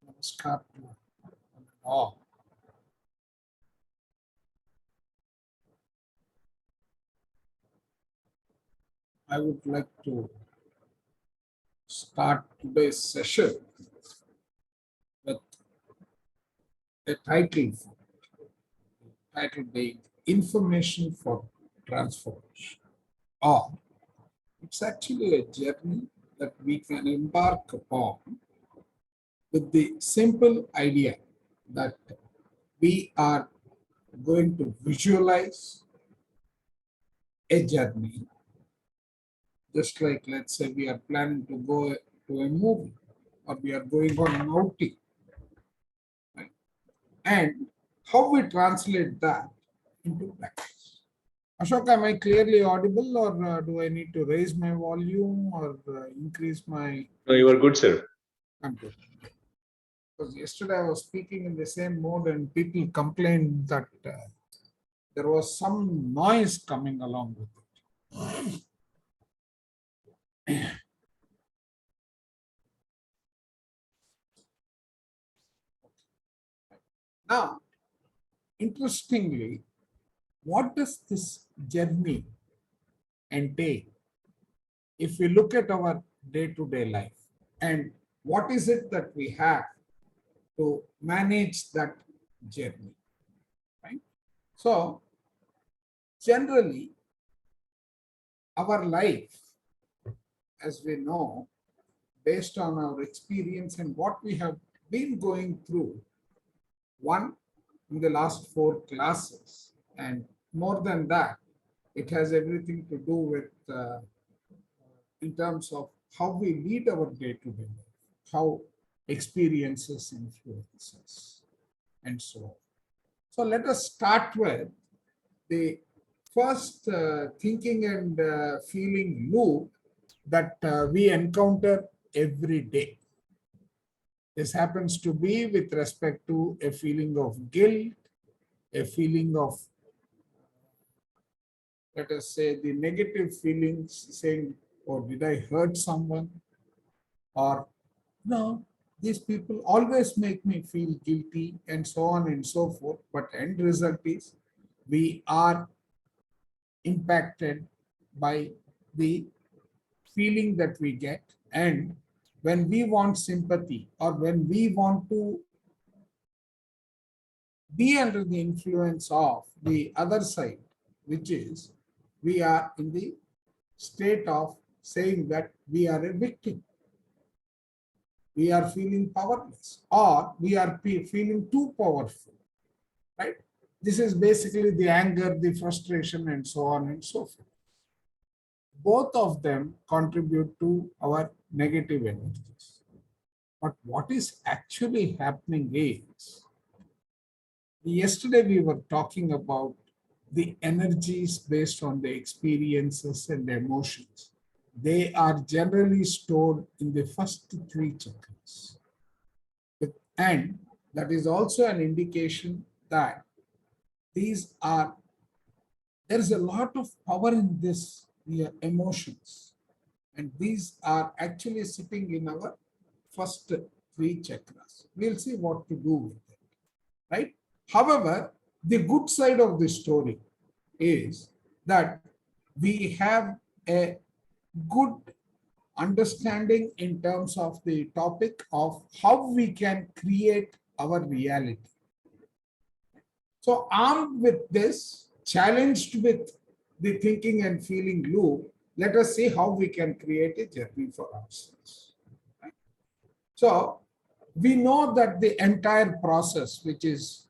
Namaskar to all. I would like to start today's session with a title being Information for Transformation. Or it's actually a journey that we can embark upon with the simple idea that we are going to visualize a journey, just like, let's say, we are planning to go to a movie or we are going on an outing, right? And how we translate that into practice. Ashok, am I clearly audible, or do I need to raise my volume or increase my? No, you are good, sir. I'm good. Because yesterday I was speaking in the same mode and people complained that there was some noise coming along with it. Now, interestingly, what does this journey entail if we look at our day-to-day life, and what is it that we have to manage that journey, right? So generally our life, as we know, based on our experience and what we have been going through, one, in the last 4 classes, and more than that, it has everything to do with in terms of how we lead our day-to-day life, how experiences influence us, and so on. So let us start with the first thinking and feeling loop that we encounter every day. This happens to be with respect to a feeling of guilt, a feeling of, let us say, the negative feelings, saying, oh, did I hurt someone? Or, no, these people always make me feel guilty, and so on and so forth. But end result is we are impacted by the feeling that we get. And when we want sympathy, or when we want to be under the influence of the other side, which is we are in the state of saying that we are a victim. We are feeling powerless, or we are feeling too powerful, right? This is basically the anger, the frustration, and so on and so forth. Both of them contribute to our negative energies. But what is actually happening is, yesterday we were talking about the energies based on the experiences and emotions. They are generally stored in the first 3 chakras. And that is also an indication that there is a lot of power in this emotions. And these are actually sitting in our first 3 chakras. We'll see what to do with it, right? However, the good side of the story is that we have a good understanding in terms of the topic of how we can create our reality. So armed with this, challenged with the thinking and feeling loop, let us see how we can create a journey for ourselves. Right? So we know that the entire process, which is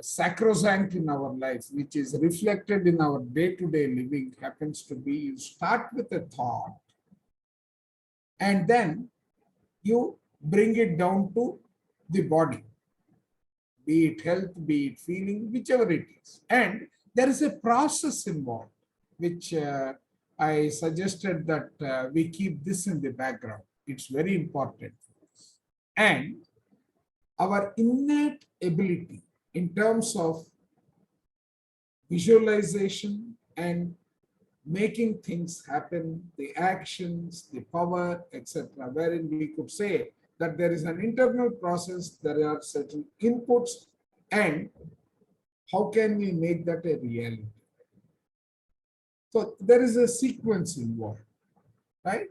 sacrosanct in our life, which is reflected in our day-to-day living, happens to be you start with a thought and then you bring it down to the body, be it health, be it feeling, whichever it is. And there is a process involved, which I suggested that we keep this in the background. It's very important for us. And our innate ability in terms of visualization and making things happen, the actions, the power, etc., wherein we could say that there is an internal process, there are certain inputs, and how can we make that a reality? So there is a sequence involved, right?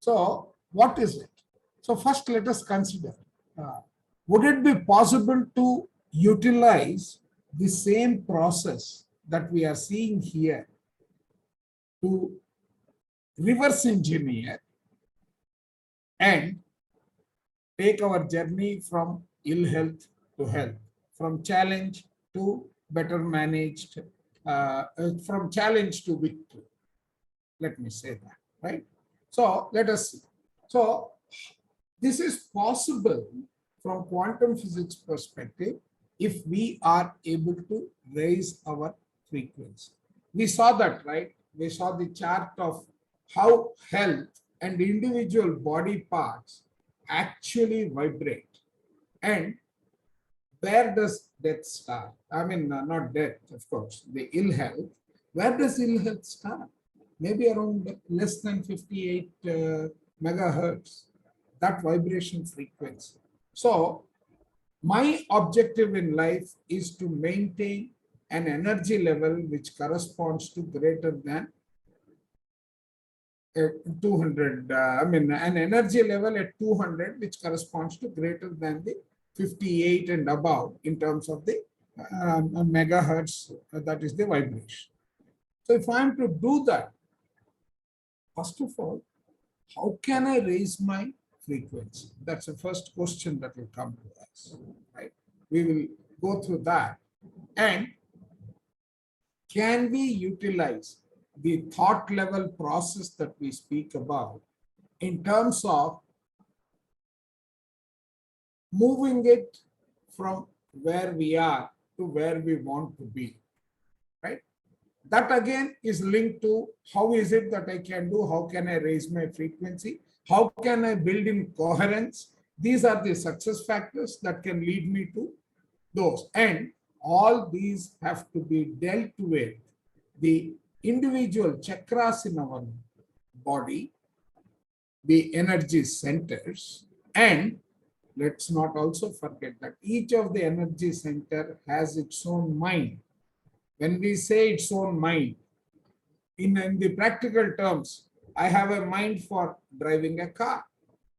So what is it? So first let us consider, would it be possible to utilize the same process that we are seeing here to reverse engineer and take our journey from ill health to health, from challenge to better managed, from challenge to victory? Let me say that, right? So let us see. So this is possible from quantum physics perspective if we are able to raise our frequency. We saw that, right? We saw the chart of how health and individual body parts actually vibrate. And where does death start? I mean, not death, of course, the ill health. Where does ill health start? Maybe around less than 58 megahertz, that vibration frequency. So my objective in life is to maintain an energy level which corresponds to greater than 200, an energy level at 200 which corresponds to greater than the 58 and above in terms of the megahertz, that is the vibration. So if I am to do that, first of all, how can I raise my frequency? That's the first question that will come to us, right? We will go through that. And can we utilize the thought level process that we speak about in terms of moving it from where we are to where we want to be, right? That again is linked to how is it that I can do, how can I raise my frequency, how can I build in coherence. These are the success factors that can lead me to those. And all these have to be dealt with the individual chakras in our body, the energy centers, and let's not also forget that each of the energy center has its own mind. When we say its own mind, in the practical terms, I have a mind for driving a car.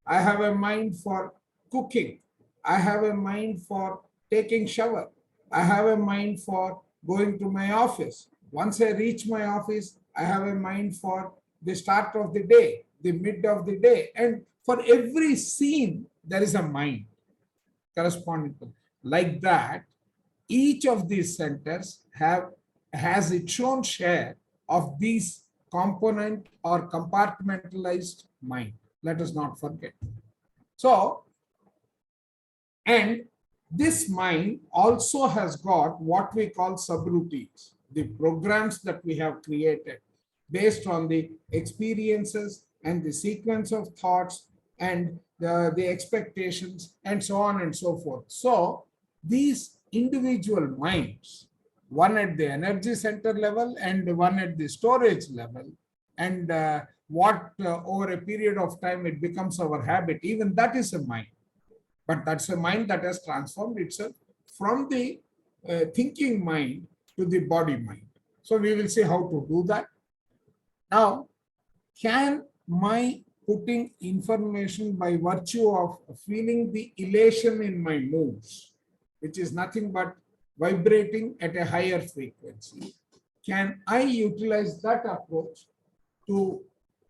I have a mind for cooking. I have a mind for taking shower. I have a mind for going to my office. Once I reach my office, I have a mind for the start of the day, the mid of the day. And for every scene, there is a mind corresponding to. Like that, each of these centers has its own share of these component or compartmentalized mind. Let us not forget. So, and this mind also has got what we call subroutines, the programs that we have created based on the experiences and the sequence of thoughts and the expectations and so on and so forth. So these individual minds, one at the energy center level and one at the storage level, and over a period of time it becomes our habit, even that is a mind. But that's a mind that has transformed itself from the thinking mind to the body mind. So we will see how to do that. Now, can my putting information by virtue of feeling the elation in my moves, which is nothing but vibrating at a higher frequency, can I utilize that approach to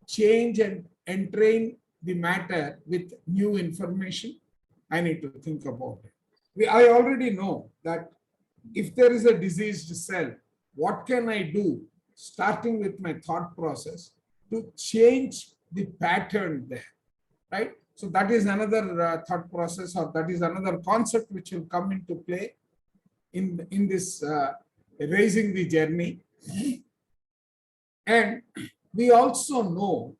change and entrain the matter with new information? I need to think about it. I already know that if there is a diseased cell, what can I do, starting with my thought process, to change the pattern there, right? So that is another thought process, or that is another concept which will come into play in this raising the journey. And we also know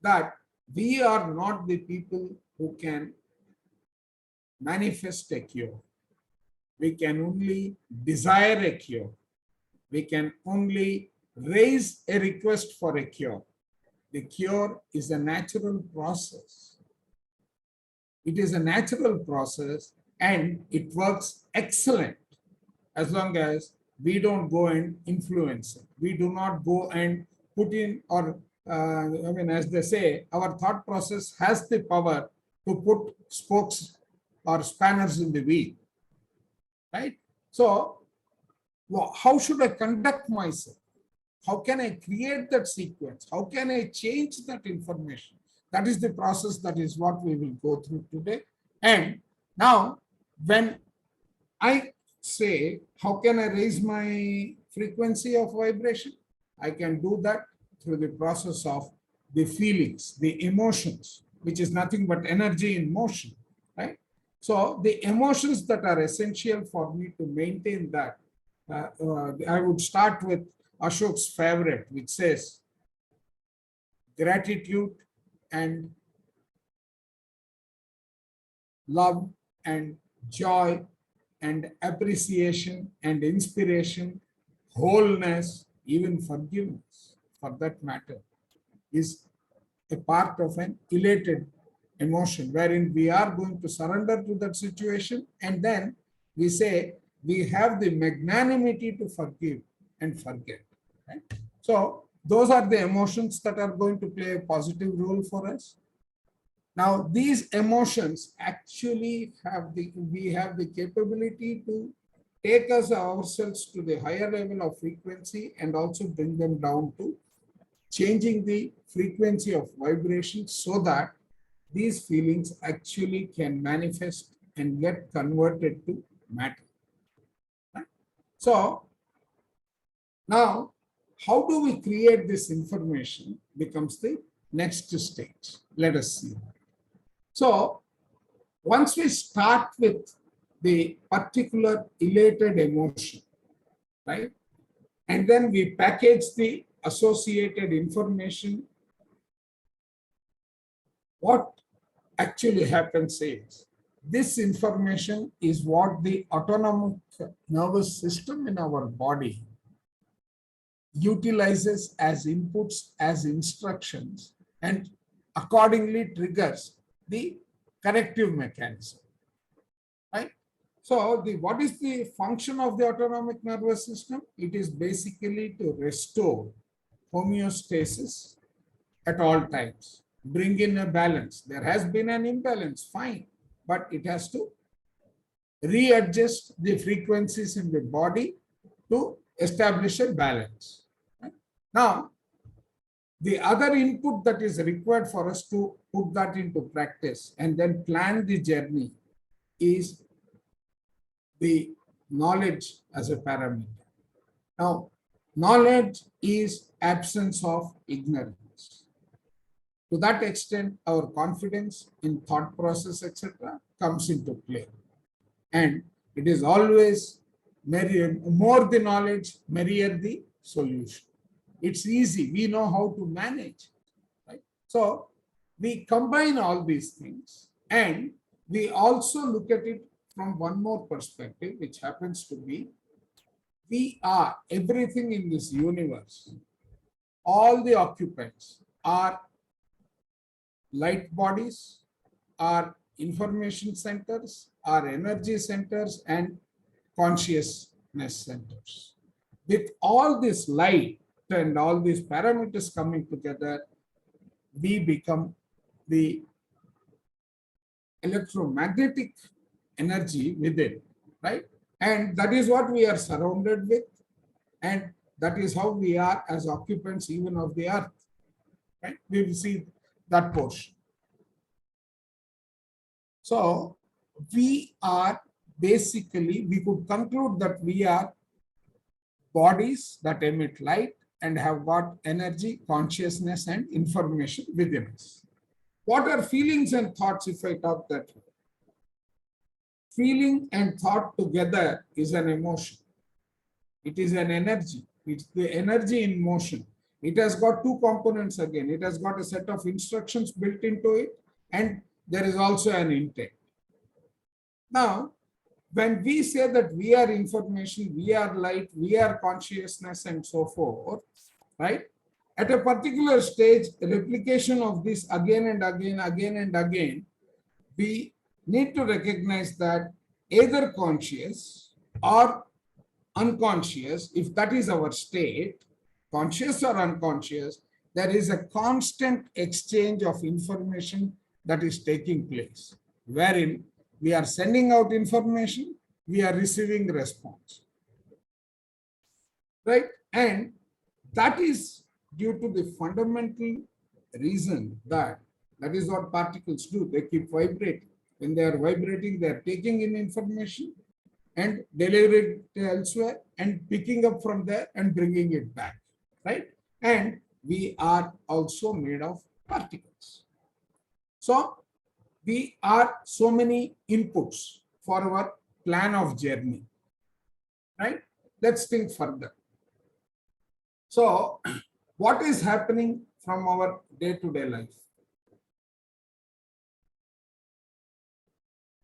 that we are not the people who can manifest a cure. We can only desire a cure. We can only raise a request for a cure. The cure is a natural process. It is a natural process and it works excellent as long as we don't go and influence it. We do not go and put in, or as they say, our thought process has the power to put spokes or spanners in the wheel, right? So how should I conduct myself? How can I create that sequence? How can I change that information? That is the process. That is what we will go through today. And now, when I say, how can I raise my frequency of vibration? I can do that through the process of the feelings, the emotions, which is nothing but energy in motion, right? So the emotions that are essential for me to maintain that, I would start with Ashok's favorite, which says gratitude and love and joy and appreciation and inspiration, wholeness, even forgiveness, for that matter, is a part of an elated emotion wherein we are going to surrender to that situation, and then we say we have the magnanimity to forgive and forget. Right? So those are the emotions that are going to play a positive role for us. Now, these emotions actually we have the capability to take us ourselves to the higher level of frequency and also bring them down to changing the frequency of vibration so that these feelings actually can manifest and get converted to matter. Right? So now, how do we create this information becomes the next stage. Let us see. So once we start with the particular elated emotion, right, and then we package the associated information, what actually happens is this information is what the autonomic nervous system in our body utilizes as inputs, as instructions, and accordingly triggers the corrective mechanism, right? So what is the function of the autonomic nervous system? It is basically to restore homeostasis at all times, bring in a balance. There has been an imbalance, fine, but it has to readjust the frequencies in the body to establish a balance. Right? Now, the other input that is required for us to put that into practice and then plan the journey is the knowledge as a parameter. Now, knowledge is absence of ignorance. To that extent, our confidence in thought process, etc., comes into play. And it is always more the knowledge, merrier the solution. It's easy. We know how to manage. Right? So we combine all these things and we also look at it from one more perspective, which happens to be we are everything in this universe. All the occupants are light bodies, are information centers, are energy centers, and consciousness centers. With all this light and all these parameters coming together, we become the electromagnetic energy within, right? And that is what we are surrounded with, and that is how we are as occupants even of the earth, right? We will see that portion. So we are basically, we could conclude that we are bodies that emit light and have got energy, consciousness, and information within us. What are feelings and thoughts if I talk that way? Feeling and thought together is an emotion. It is an energy. It's the energy in motion. It has got two components again. It has got a set of instructions built into it, and there is also an intent. Now, when we say that we are information, we are light, we are consciousness, and so forth, right? At a particular stage, replication of this again and again, we need to recognize that either conscious or unconscious, if that is our state, conscious or unconscious, there is a constant exchange of information that is taking place, wherein we are sending out information, we are receiving response, right? And that is due to the fundamental reason that is what particles do. They keep vibrating. When they are vibrating, they are taking in information and delivering it elsewhere and picking up from there and bringing it back, right? And we are also made of particles. So we are so many inputs for our plan of journey, right? Let's think further. So what is happening from our day-to-day life?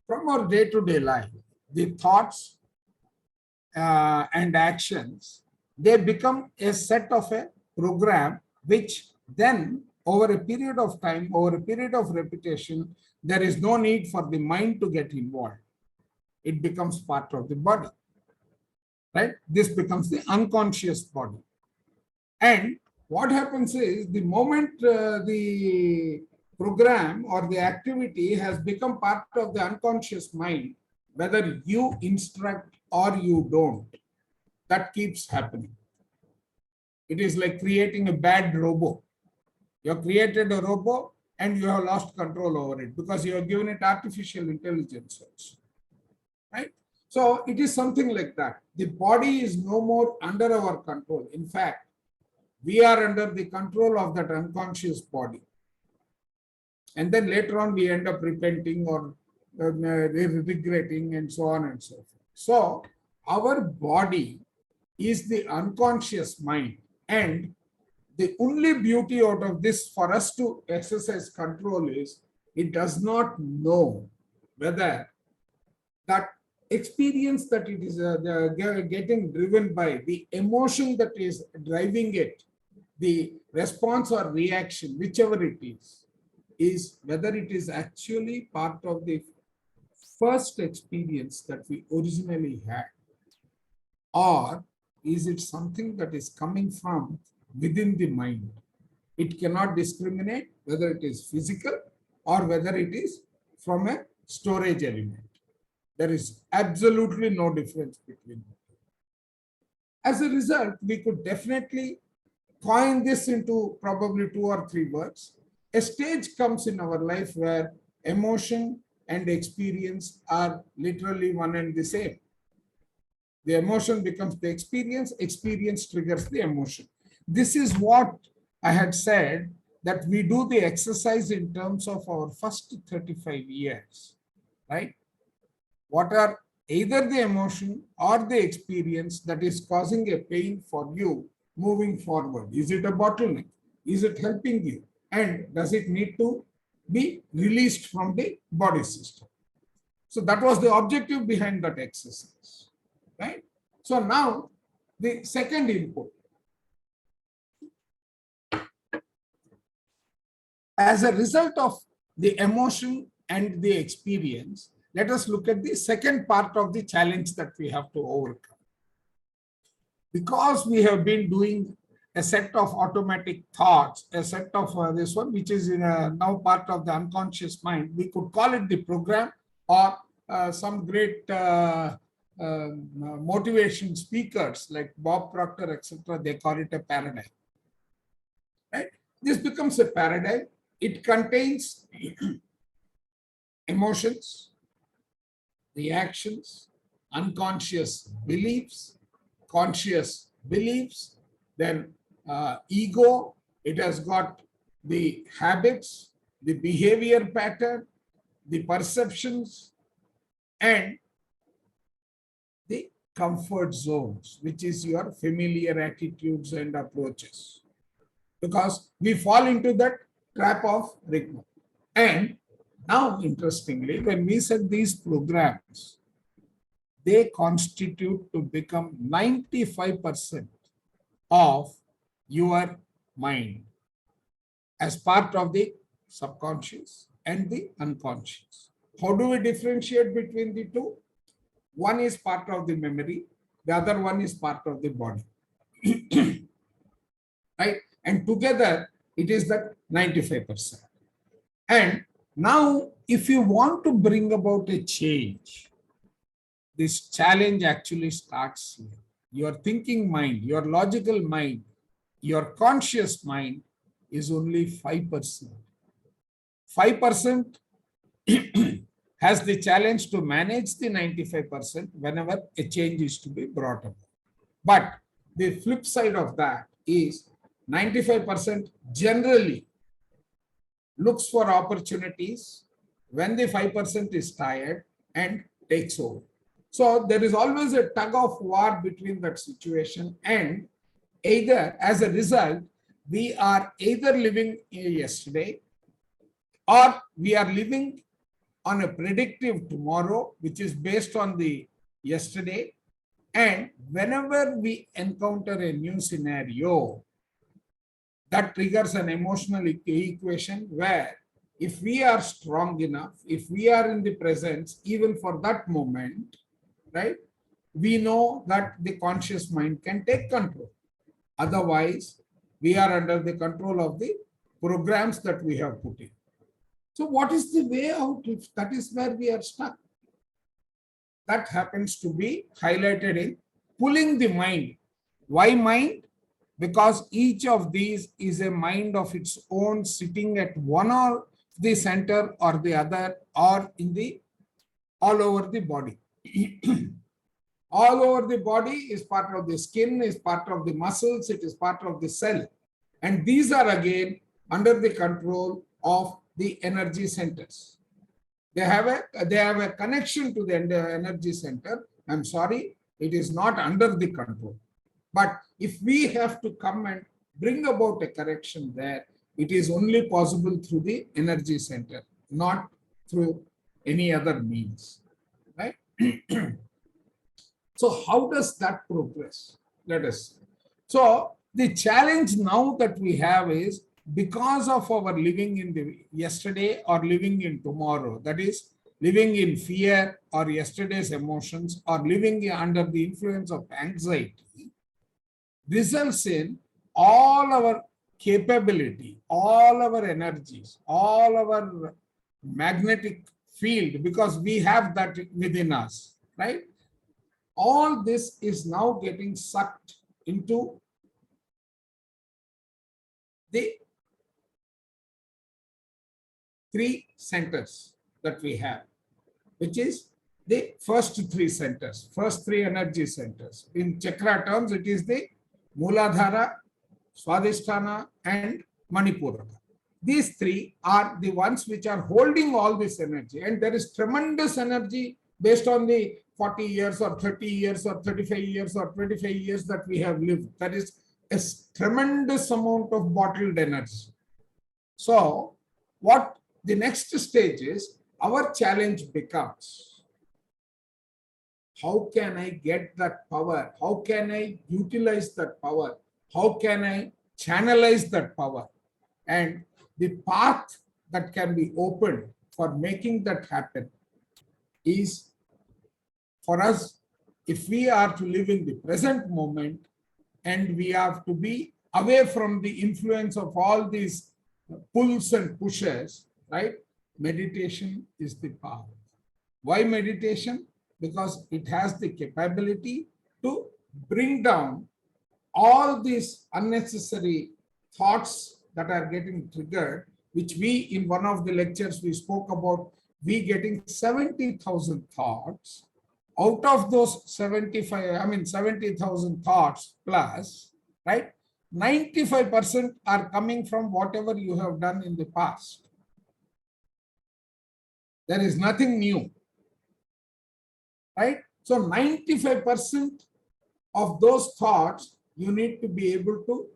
From our day-to-day life, the thoughts and actions, they become a set of a program, which then over a period of time, over a period of repetition, there is no need for the mind to get involved. It becomes part of the body, right? This becomes the unconscious body. And what happens is, the moment the program or the activity has become part of the unconscious mind, whether you instruct or you don't, that keeps happening. It is like creating a bad robot. You have created a robot and you have lost control over it because you have given it artificial intelligence also, right? So it is something like that. The body is no more under our control. In fact, we are under the control of that unconscious body. And then later on, we end up repenting or regretting and so on and so forth. So our body is the unconscious mind. And the only beauty out of this for us to exercise control is it does not know whether that experience that it is getting driven by, the emotion that is driving it, the response or reaction, whichever it is whether it is actually part of the first experience that we originally had, or is it something that is coming from within the mind. It cannot discriminate whether it is physical or whether it is from a storage element. There is absolutely no difference between them. As a result, we could definitely coin this into probably 2 or 3 words. A stage comes in our life where emotion and experience are literally one and the same. The emotion becomes the experience, experience triggers the emotion. This is what I had said, that we do the exercise in terms of our first 35 years, right? What are either the emotion or the experience that is causing a pain for you moving forward? Is it a bottleneck? Is it helping you? And does it need to be released from the body system? So that was the objective behind that exercise, right? So now the second input. As a result of the emotion and the experience, let us look at the second part of the challenge that we have to overcome. Because we have been doing a set of automatic thoughts, a set of this one, which is now part of the unconscious mind, we could call it the program, or some great motivation speakers like Bob Proctor, etc., they call it a paradigm. Right? This becomes a paradigm. It contains emotions, reactions, unconscious beliefs, conscious beliefs, then ego. It has got the habits, the behavior pattern, the perceptions, and the comfort zones, which is your familiar attitudes and approaches. Because we fall into that trap of regret. And now, interestingly, when we set these programs, they constitute to become 95% of your mind as part of the subconscious and the unconscious. How do we differentiate between the two? One is part of the memory, the other one is part of the body. Right? And together it is that 95%. And now, if you want to bring about a change, this challenge actually starts here. Your thinking mind, your logical mind, your conscious mind is only 5%. 5% has the challenge to manage the 95% whenever a change is to be brought about. But the flip side of that is 95% generally looks for opportunities when the 5% is tired and takes over. So there is always a tug of war between that situation, and either as a result, we are either living yesterday or we are living on a predictive tomorrow, which is based on the yesterday. And whenever we encounter a new scenario, that triggers an emotional equation where if we are strong enough, if we are in the presence, even for that moment, right, we know that the conscious mind can take control. Otherwise, we are under the control of the programs that we have put in. So what is the way out if that is where we are stuck? That happens to be highlighted in pulling the mind. Why mind? Because each of these is a mind of its own sitting at one or the center or the other or in the all over the body. All over the body is part of the skin, is part of the muscles, it is part of the cell. And these are again under the control of the energy centers. They have a connection to the energy center. I'm sorry, it is not under the control. But if we have to come and bring about a correction there, it is only possible through the energy center, not through any other means, right? So how does that progress? Let us see. So the challenge now that we have is because of our living in the yesterday or living in tomorrow, that is living in fear or yesterday's emotions or living under the influence of anxiety, results in all our capability, all our energies, all our magnetic field, because we have that within us, right? All this is now getting sucked into the three centers that we have, which is the first three centers, first three energy centers. In chakra terms, it is the Mooladhara, Swadhisthana, and Manipuraka. These three are the ones which are holding all this energy, and there is tremendous energy based on the 40 years or 30 years or 35 years or 25 years that we have lived. That is a tremendous amount of bottled energy. So what the next stage is, our challenge becomes, how can I get that power? How can I utilize that power? How can I channelize that power? And the path that can be opened for making that happen is for us, if we are to live in the present moment and we have to be away from the influence of all these pulls and pushes, right? Meditation is the path. Why meditation? Because it has the capability to bring down all these unnecessary thoughts that are getting triggered, which we, in one of the lectures, we spoke about, we getting 70,000 thoughts. Out of those 70,000 thoughts plus, right? 95% are coming from whatever you have done in the past. There is nothing new, right? So 95% of those thoughts, you need to be able to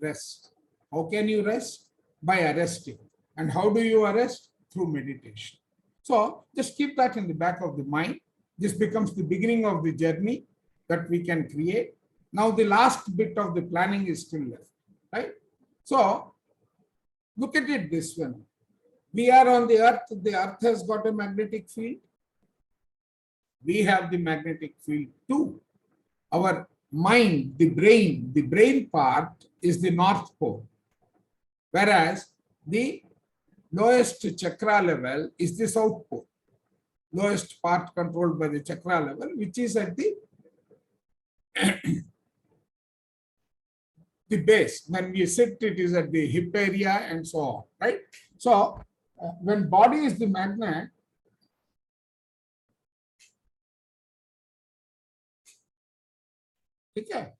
rest. How can you rest? By arresting. And how do you arrest? Through meditation. So just keep that in the back of the mind. This becomes the beginning of the journey that we can create. Now the last bit of the planning is still left, right? So look at it this way. We are on the earth has got a magnetic field. We have the magnetic field too. Our mind, the brain part is the North Pole, whereas the lowest chakra level is the South Pole. Lowest part controlled by the chakra level, which is at the the base. When we sit, it is at the hip area and so on, right? So when body is the magnet, okay.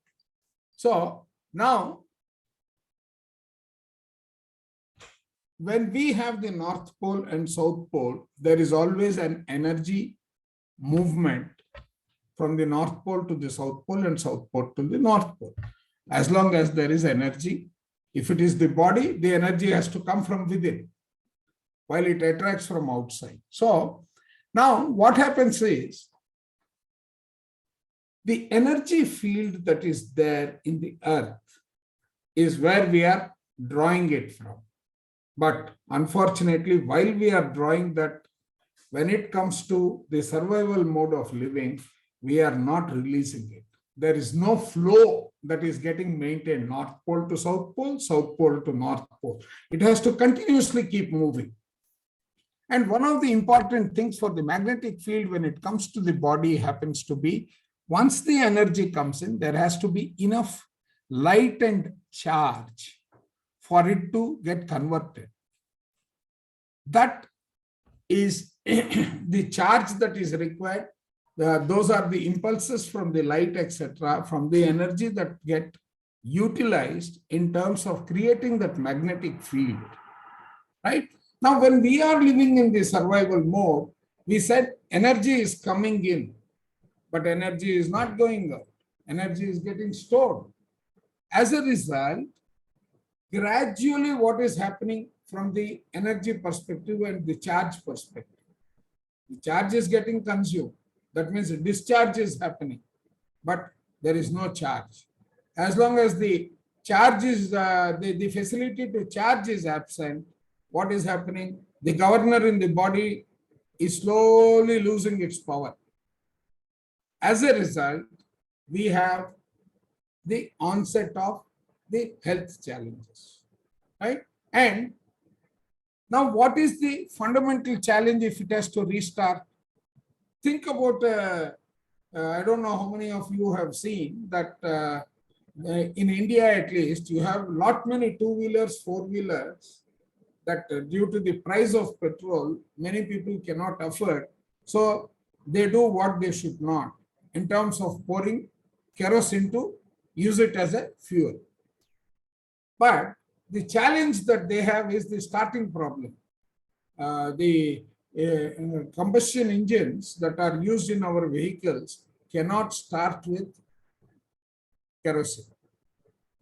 So now when we have the North Pole and South Pole, there is always an energy movement from the North Pole to the South Pole and South Pole to the North Pole. As long as there is energy, if it is the body, the energy has to come from within, while it attracts from outside. So now what happens is, the energy field that is there in the earth is where we are drawing it from. But unfortunately, while we are drawing that, when it comes to the survival mode of living, we are not releasing it. There is no flow that is getting maintained, North Pole to South Pole to North Pole. It has to continuously keep moving. And one of the important things for the magnetic field when it comes to the body happens to be, once the energy comes in, there has to be enough light and charge for it to get converted. That is the charge that is required. Those are the impulses from the light, etc., from the energy that get utilized in terms of creating that magnetic field, right? Now, when we are living in the survival mode, we said energy is coming in, but energy is not going out. Energy is getting stored. As a result, gradually what is happening from the energy perspective and the charge perspective, the charge is getting consumed. That means discharge is happening, but there is no charge. As long as the charge is, the facility to charge is absent, what is happening? The governor in the body is slowly losing its power. As a result, we have the onset of the health challenges, right? And now what is the fundamental challenge if it has to restart? Think about, I don't know how many of you have seen that in India at least, you have lot many two-wheelers, four-wheelers that due to the price of petrol, many people cannot afford. So they do what they should not in terms of pouring kerosene to use it as a fuel. But the challenge that they have is the starting problem. The combustion engines that are used in our vehicles cannot start with kerosene.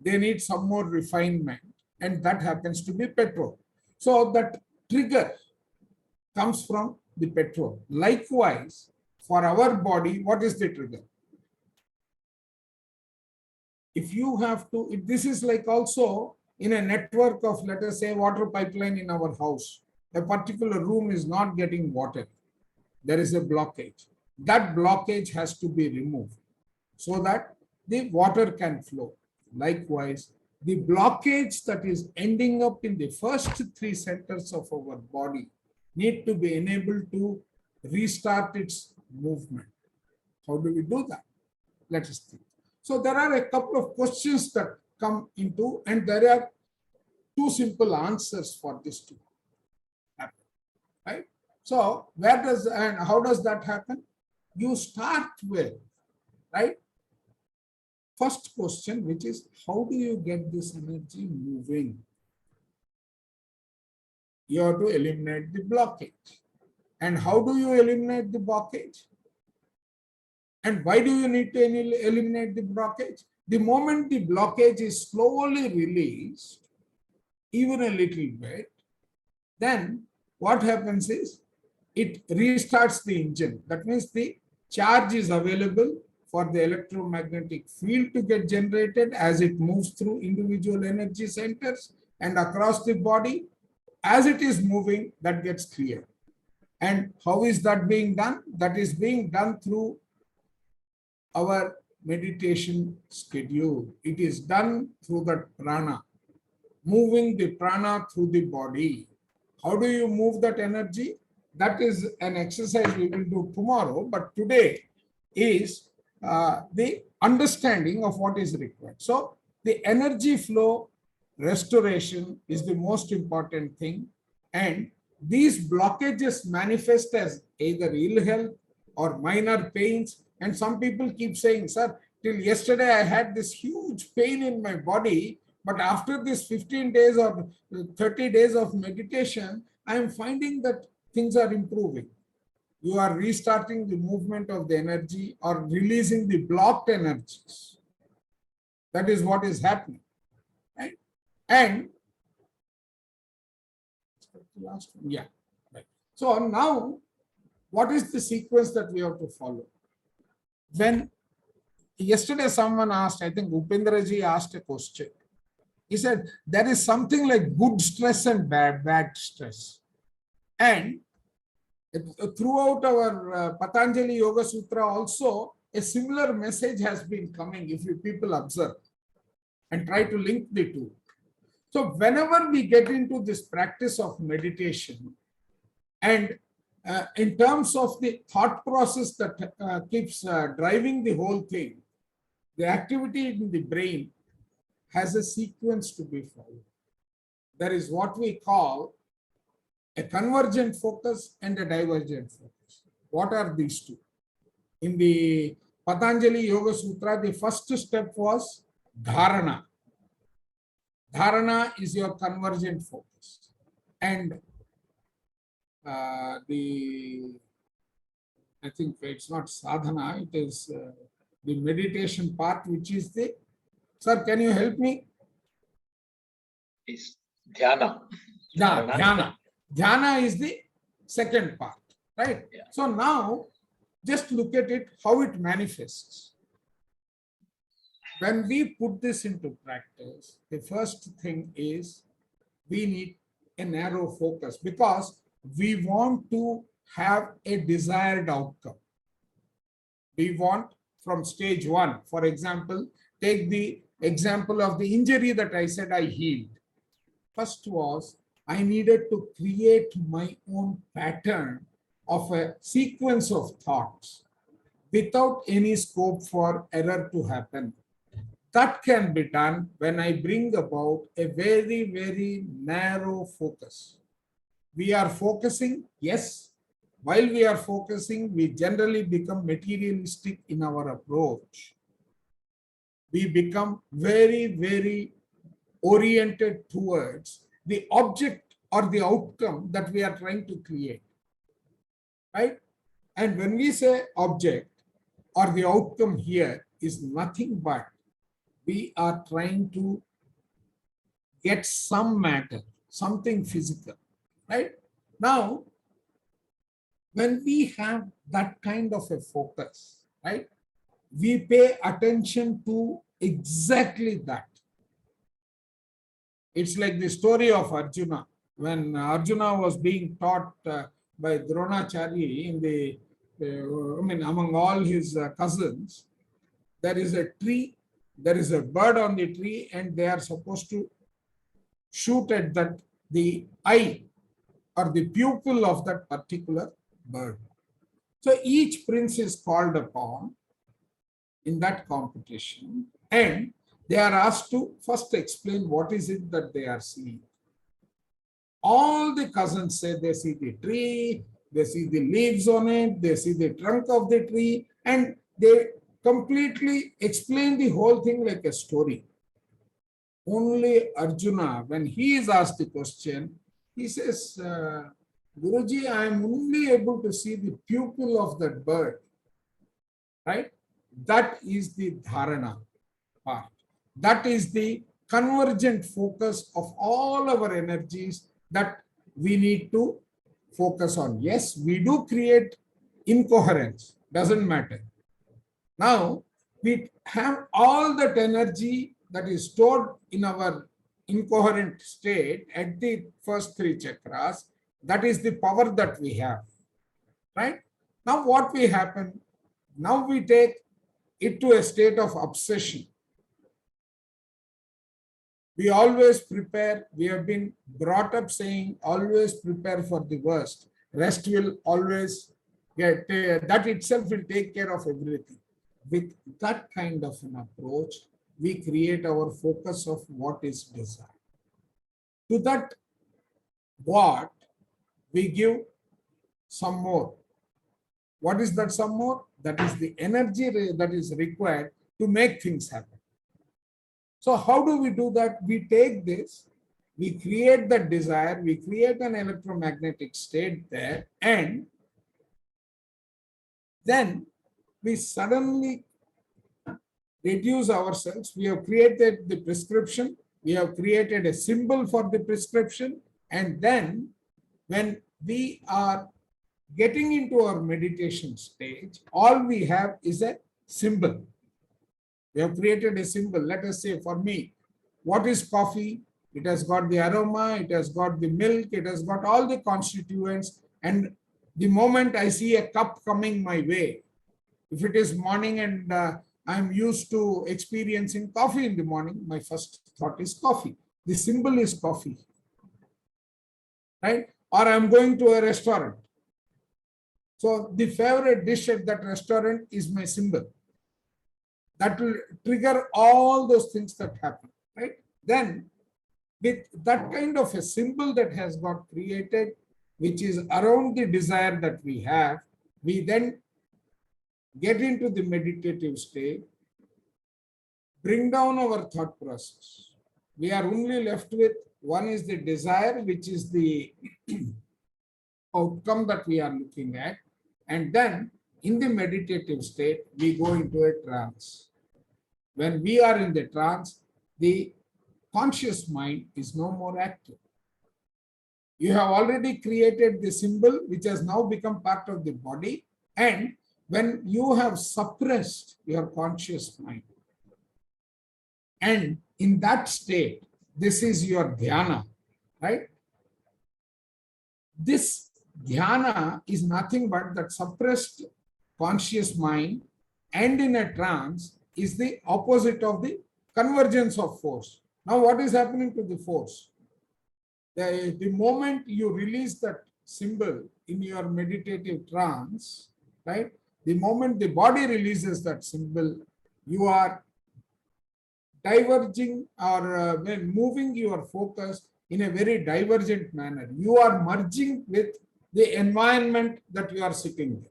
They need some more refinement, and that happens to be petrol. So that trigger comes from the petrol. Likewise, for our body, what is the trigger? If you have to, this is like also in a network of, let us say, water pipeline in our house. A particular room is not getting water. There is a blockage. That blockage has to be removed so that the water can flow. Likewise, the blockage that is ending up in the first three centers of our body need to be enabled to restart its movement. How do we do that? Let us think. So there are a couple of questions that come into, and there are two simple answers for this to happen, right? So where does and how does that happen? You start with, right? First question, which is how do you get this energy moving? You have to eliminate the blockage. And how do you eliminate the blockage? And why do you need to eliminate the blockage? The moment the blockage is slowly released, even a little bit, then what happens is it restarts the engine. That means the Charge is available for the electromagnetic field to get generated as it moves through individual energy centers and across the body. As it is moving, that gets cleared. And how is that being done? That is being done through our meditation schedule. It is done through the prana, moving the prana through the body. How do you move that energy? That is an exercise we will do tomorrow, but today is the understanding of what is required. So the energy flow restoration is the most important thing, and these blockages manifest as either ill health or minor pains. And some people keep saying, sir, till yesterday I had this huge pain in my body, but after this 15 days or 30 days of meditation, I am finding that things are improving. You are restarting the movement of the energy or releasing the blocked energies. That is what is happening. Right? And last one, yeah. Right. So now, what is the sequence that we have to follow? When yesterday someone asked, I think Upendraji asked a question. He said, there is something like good stress and bad stress. And throughout our Patanjali Yoga Sutra also, a similar message has been coming if you people observe and try to link the two. So whenever we get into this practice of meditation, and in terms of the thought process that keeps driving the whole thing, the activity in the brain has a sequence to be followed. There is what we call a convergent focus and a divergent focus. What are these two? In the Patanjali Yoga Sutra, the first step was dharana. Dharana is your convergent focus. And I think it's not sadhana, it is the meditation part, which is the, sir, can you help me? Is dhyana. Dhyana. Dhyana is the second part, right? Yeah. So now, just look at it, how it manifests. When we put this into practice, the first thing is we need a narrow focus because we want to have a desired outcome. We want from stage one, for example, take the example of the injury that I said I healed. First was, I needed to create my own pattern of a sequence of thoughts without any scope for error to happen. That can be done when I bring about a very, very narrow focus. We are focusing, yes. While we are focusing, we generally become materialistic in our approach. We become very, very oriented towards the object or the outcome that we are trying to create, right? And when we say object or the outcome here is nothing but we are trying to get some matter, something physical, right? Now, when we have that kind of a focus, right, we pay attention to exactly that. It's like the story of Arjuna. When Arjuna was being taught by Dronacharya in the, among all his cousins, there is a tree, there is a bird on the tree, and they are supposed to shoot at that, the eye or the pupil of that particular bird. So each prince is called upon in that competition, and they are asked to first explain what is it that they are seeing. All the cousins say they see the tree, they see the leaves on it, they see the trunk of the tree, and they completely explain the whole thing like a story. Only Arjuna, when he is asked the question, he says, Guruji, I am only able to see the pupil of that bird, right? That is the dharana part. That is the convergent focus of all our energies that we need to focus on. Yes, we do create incoherence. doesn't matter. Now, we have all that energy that is stored in our incoherent state at the first three chakras. That is the power that we have, right? Now, what will happen? Now we take it to a state of obsession. We always prepare. We have been brought up saying, always prepare for the worst. Rest will always get, that itself will take care of everything. With that kind of an approach, we create our focus of what is desired. To that what, we give some more. What is that some more? That is the energy that is required to make things happen. So how do we do that? We take this, we create the desire, we create an electromagnetic state there, and then we suddenly reduce ourselves. We have created the prescription, we have created a symbol for the prescription, and then when we are getting into our meditation stage, all we have is a symbol. We have created a symbol. Let us say for me, what is coffee? It has got the aroma, it has got the milk, it has got all the constituents. And the moment I see a cup coming my way, if it is morning and I'm used to experiencing coffee in the morning, my first thought is coffee. The symbol is coffee, right? Or I'm going to a restaurant. So the favorite dish at that restaurant is my symbol. That will trigger all those things that happen, right? Then with that kind of a symbol that has got created, which is around the desire that we have, we then get into the meditative state, bring down our thought process. We are only left with one is the desire, which is the outcome that we are looking at. And then in the meditative state, we go into a trance. When we are in the trance, the conscious mind is no more active. You have already created the symbol, which has now become part of the body. And when you have suppressed your conscious mind, and in that state, this is your dhyana, right? This dhyana is nothing but that suppressed conscious mind, and in a trance is the opposite of the convergence of force. Now, what is happening to the force? The moment you release that symbol in your meditative trance, right? The moment the body releases that symbol, you are diverging or moving your focus in a very divergent manner. You are merging with the environment that you are sitting in.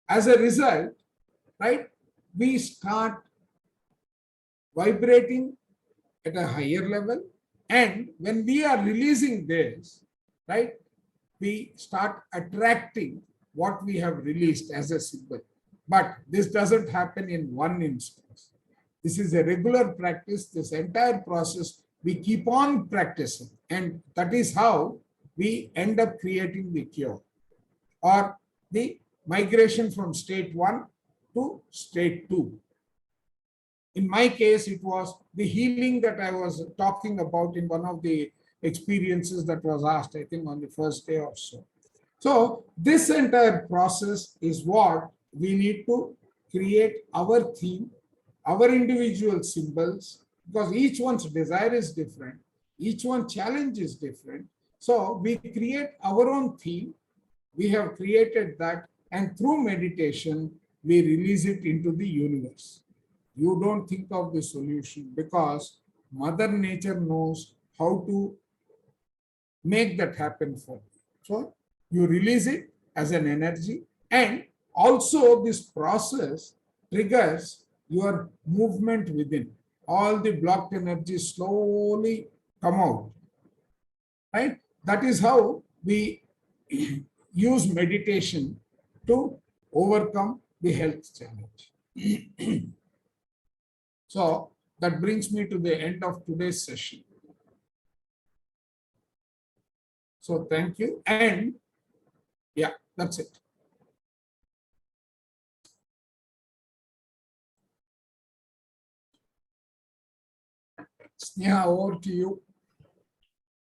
As a result, right, we start vibrating at a higher level. And when we are releasing this, right, we start attracting what we have released as a symbol. But this doesn't happen in one instance. This is a regular practice. This entire process, we keep on practicing. And that is how we end up creating the cure or the migration from state 1 to state 2. In my case, it was the healing that I was talking about in one of the experiences that was asked, I think on the first day or so. So this entire process is what we need to create our theme, our individual symbols, because each one's desire is different, each one's challenge is different. So we create our own theme, we have created that, and through meditation, we release it into the universe. You don't think of the solution because Mother Nature knows how to make that happen for you. So you release it as an energy, and also this process triggers your movement within. All the blocked energies slowly come out, right? That is how we use meditation to overcome the health challenge. So that brings me to the end of today's session. So thank you. And yeah, that's it. Sneha, over to you.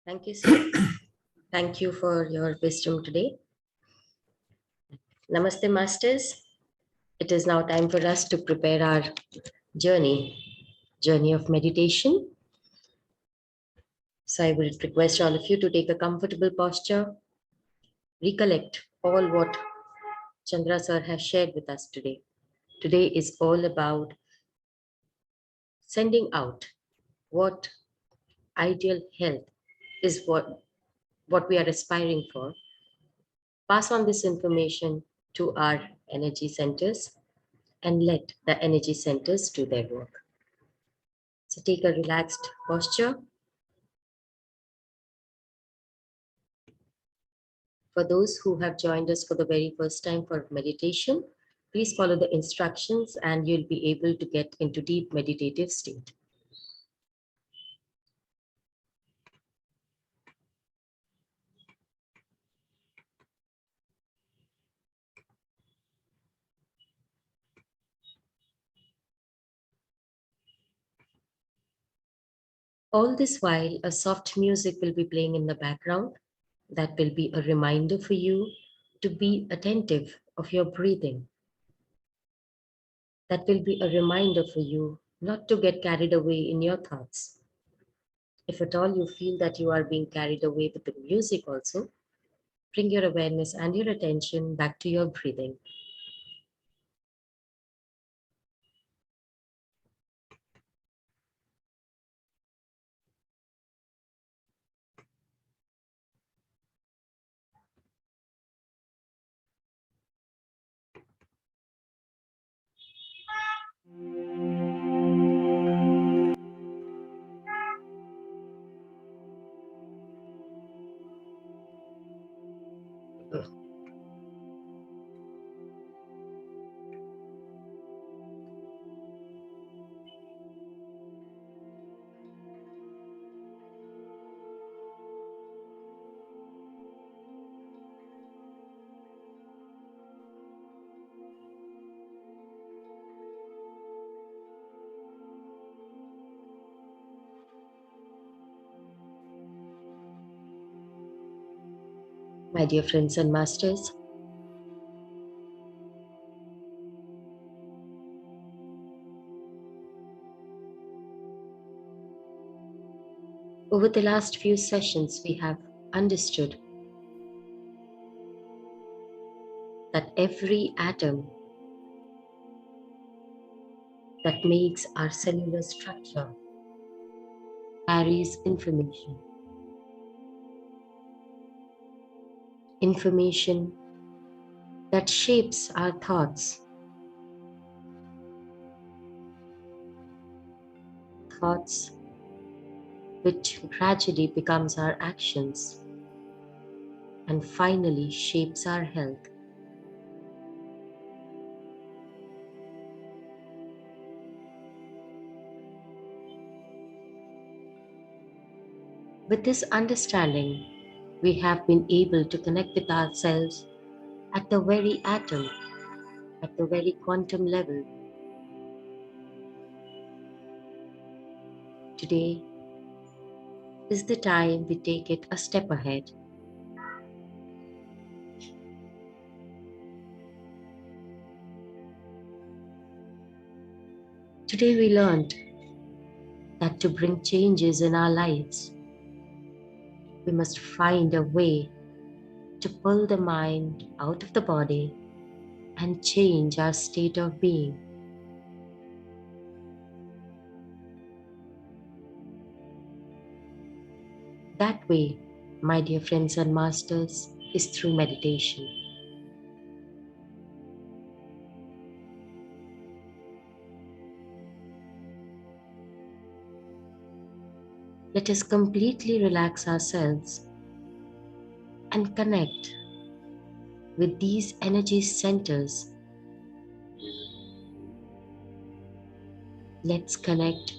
Thank you, sir. Thank you for your wisdom today. Namaste, Masters. It is now time for us to prepare our journey of meditation. So I will request all of you to take a comfortable posture, recollect all what Chandra sir has shared with us today. Today is all about sending out what ideal health is what we are aspiring for. Pass on this information to our energy centers and let the energy centers do their work. So take a relaxed posture. For those who have joined us for the very first time for meditation, please follow the instructions and you'll be able to get into deep meditative state. All this while, a soft music will be playing in the background. That will be a reminder for you to be attentive of your breathing. That will be a reminder for you not to get carried away in your thoughts. If at all you feel that you are being carried away with the music also, bring your awareness and your attention back to your breathing. My dear friends and masters, over the last few sessions, we have understood that every atom that makes our cellular structure carries information. Information that shapes our thoughts. Thoughts which gradually becomes our actions and finally shapes our health. With this understanding, we have been able to connect with ourselves at the very atom, at the very quantum level. Today is the time we take it a step ahead. Today we learned that to bring changes in our lives, we must find a way to pull the mind out of the body and change our state of being. That way, my dear friends and masters, is through meditation. Let us completely relax ourselves and connect with these energy centers. Let's connect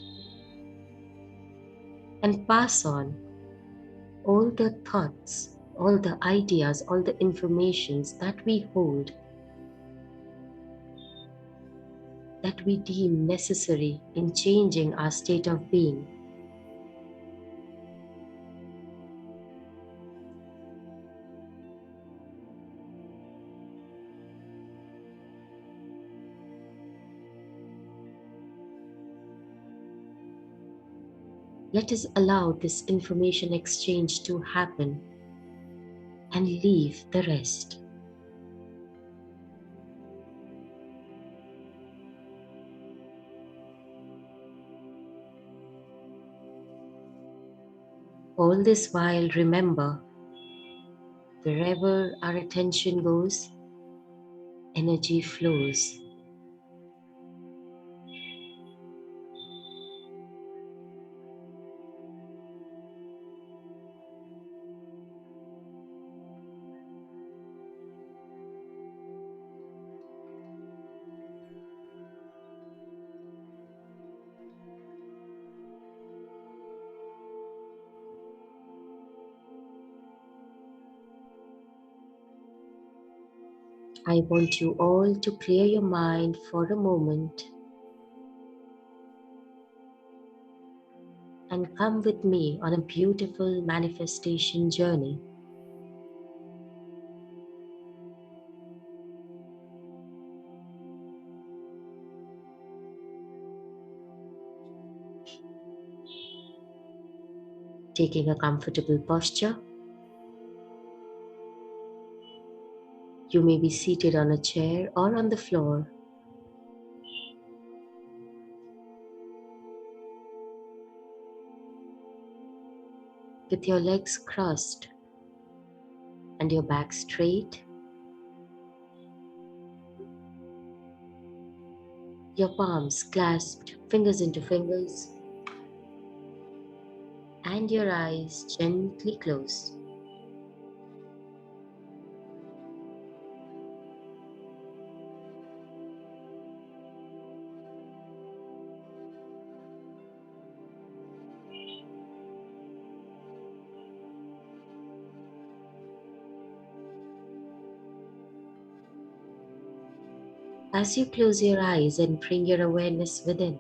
and pass on all the thoughts, all the ideas, all the informations that we hold, that we deem necessary in changing our state of being. Let us allow this information exchange to happen and leave the rest. All this while, remember, wherever our attention goes, energy flows. I want you all to clear your mind for a moment and come with me on a beautiful manifestation journey. Taking a comfortable posture, you may be seated on a chair or on the floor. With your legs crossed and your back straight, your palms clasped, fingers into fingers, and your eyes gently closed. As you close your eyes and bring your awareness within,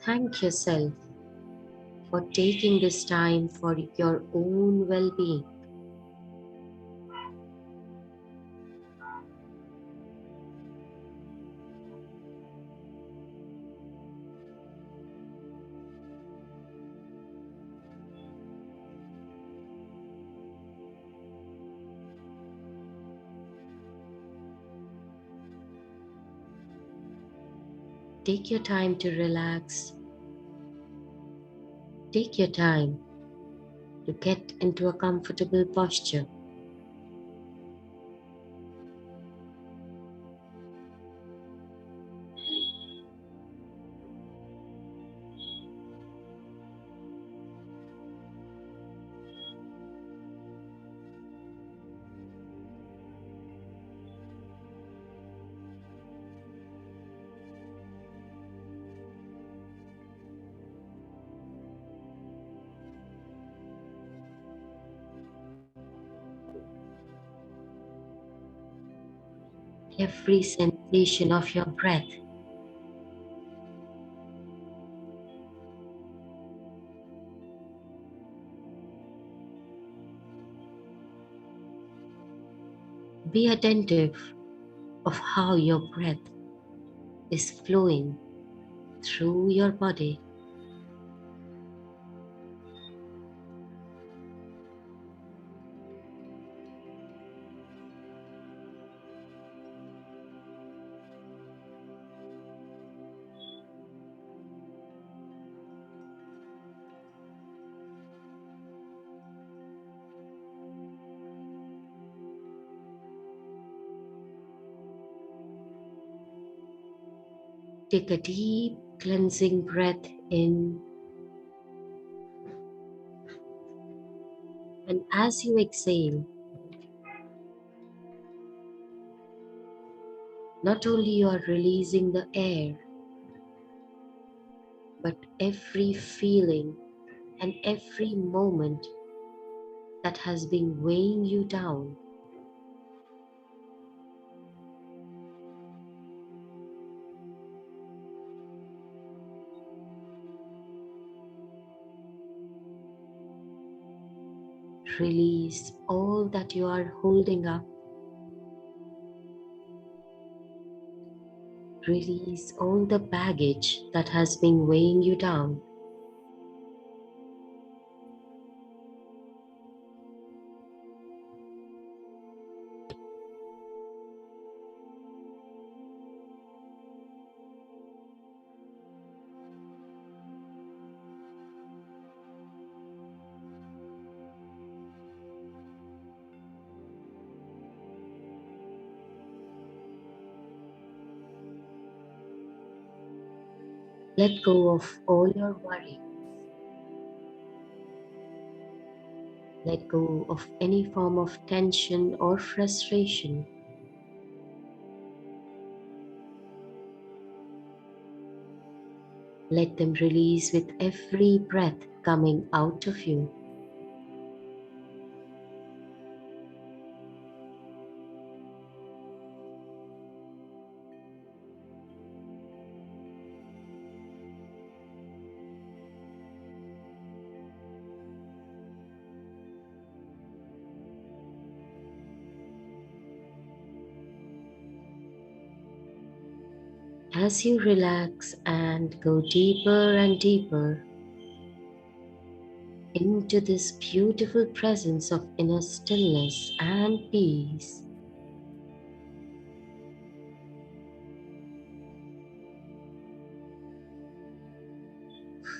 thank yourself for taking this time for your own well-being. Take your time to relax. Take your time to get into a comfortable posture. Every sensation of your breath be attentive of how your breath is flowing through your body. Take a deep cleansing breath in, and as you exhale, not only you are releasing the air, but every feeling and every moment that has been weighing you down. Release all that you are holding up. Release all the baggage that has been weighing you down. Let go of all your worry. Let go of any form of tension or frustration. Let them release with every breath coming out of you. As you relax and go deeper and deeper into this beautiful presence of inner stillness and peace,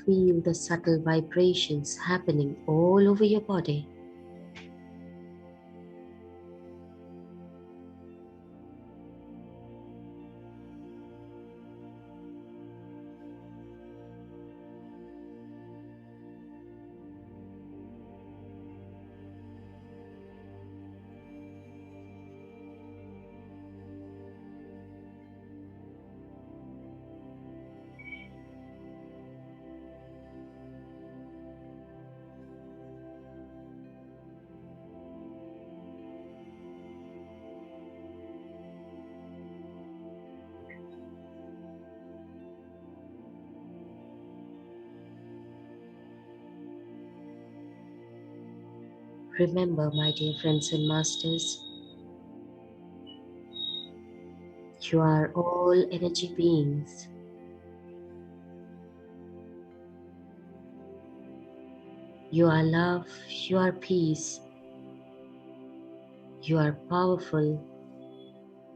feel the subtle vibrations happening all over your body. Remember, my dear friends and masters, you are all energy beings. You are love, you are peace, you are powerful,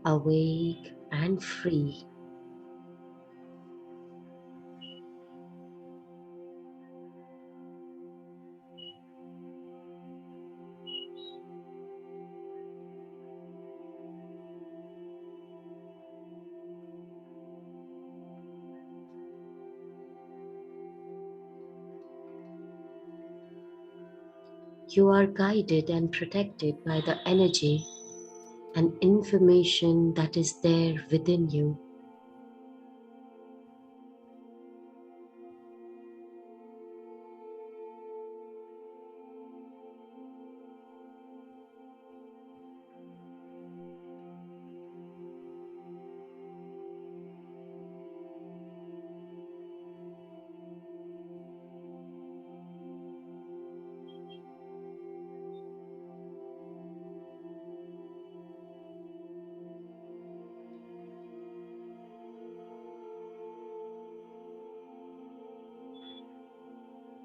awake and free. You are guided and protected by the energy and information that is there within you.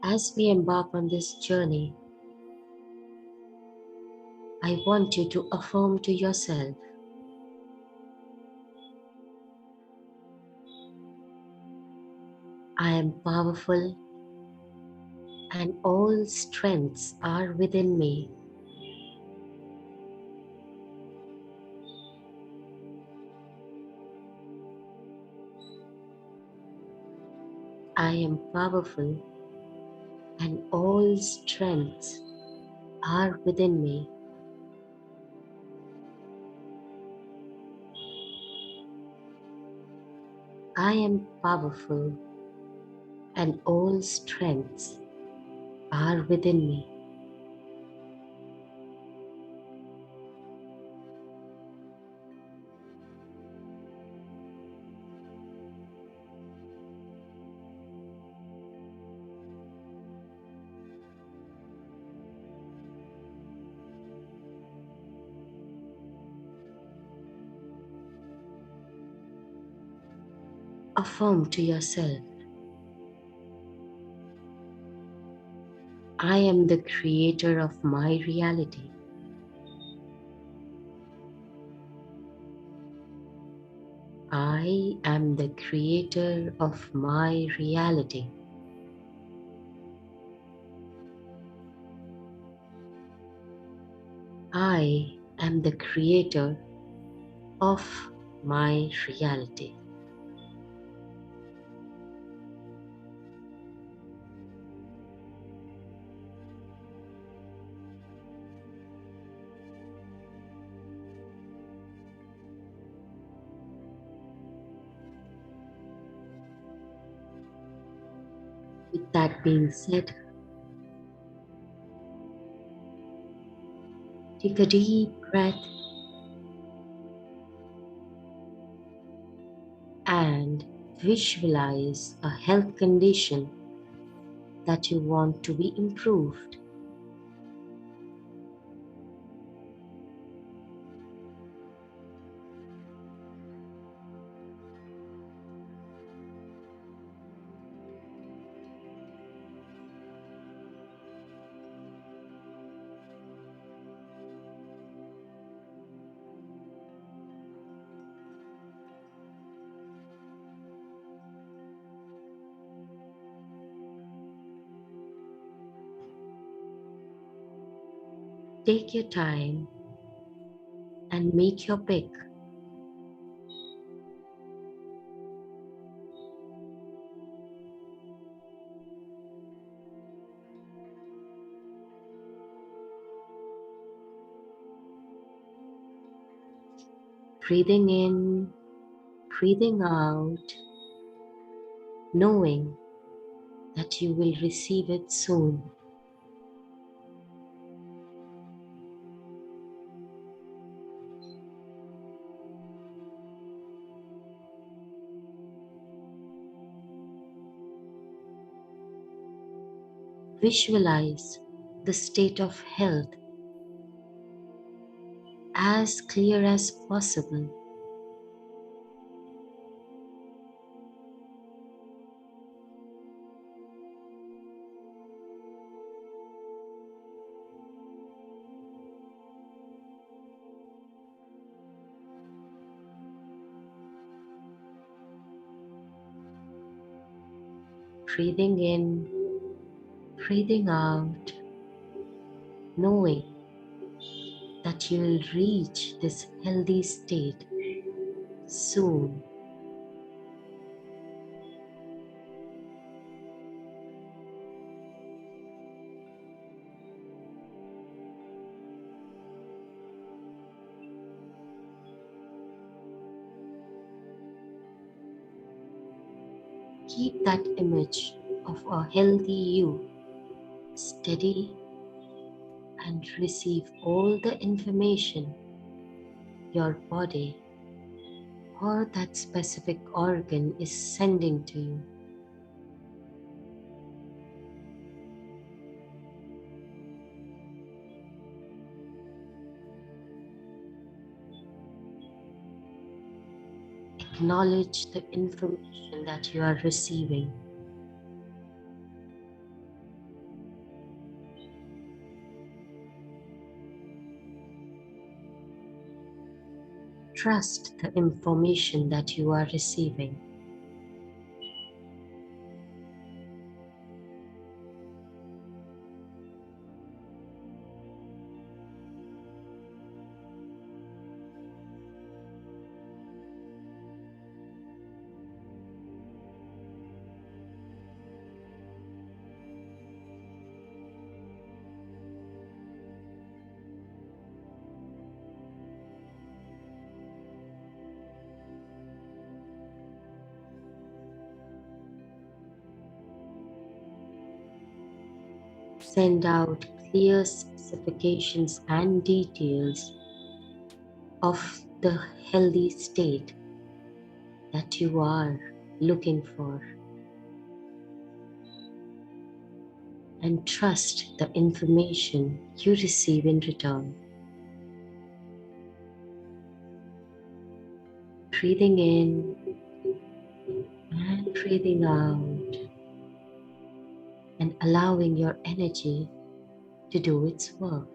As we embark on this journey, I want you to affirm to yourself, I am powerful and all strengths are within me. I am powerful and all strengths are within me. I am powerful and all strengths are within me. Affirm to yourself, I am the creator of my reality. I am the creator of my reality. I am the creator of my reality. With that being said, take a deep breath and visualize a health condition that you want to be improved. Take your time and make your pick. Breathing in, breathing out, knowing that you will receive it soon. Visualize the state of health as clear as possible. Breathing in, breathing out, knowing that you will reach this healthy state soon. Keep that image of a healthy you steady and receive all the information your body or that specific organ is sending to you. Acknowledge the information that you are receiving. Trust the information that you are receiving. Send out clear specifications and details of the healthy state that you are looking for, and trust the information you receive in return. Breathing in breathing out and allowing your energy to do its work.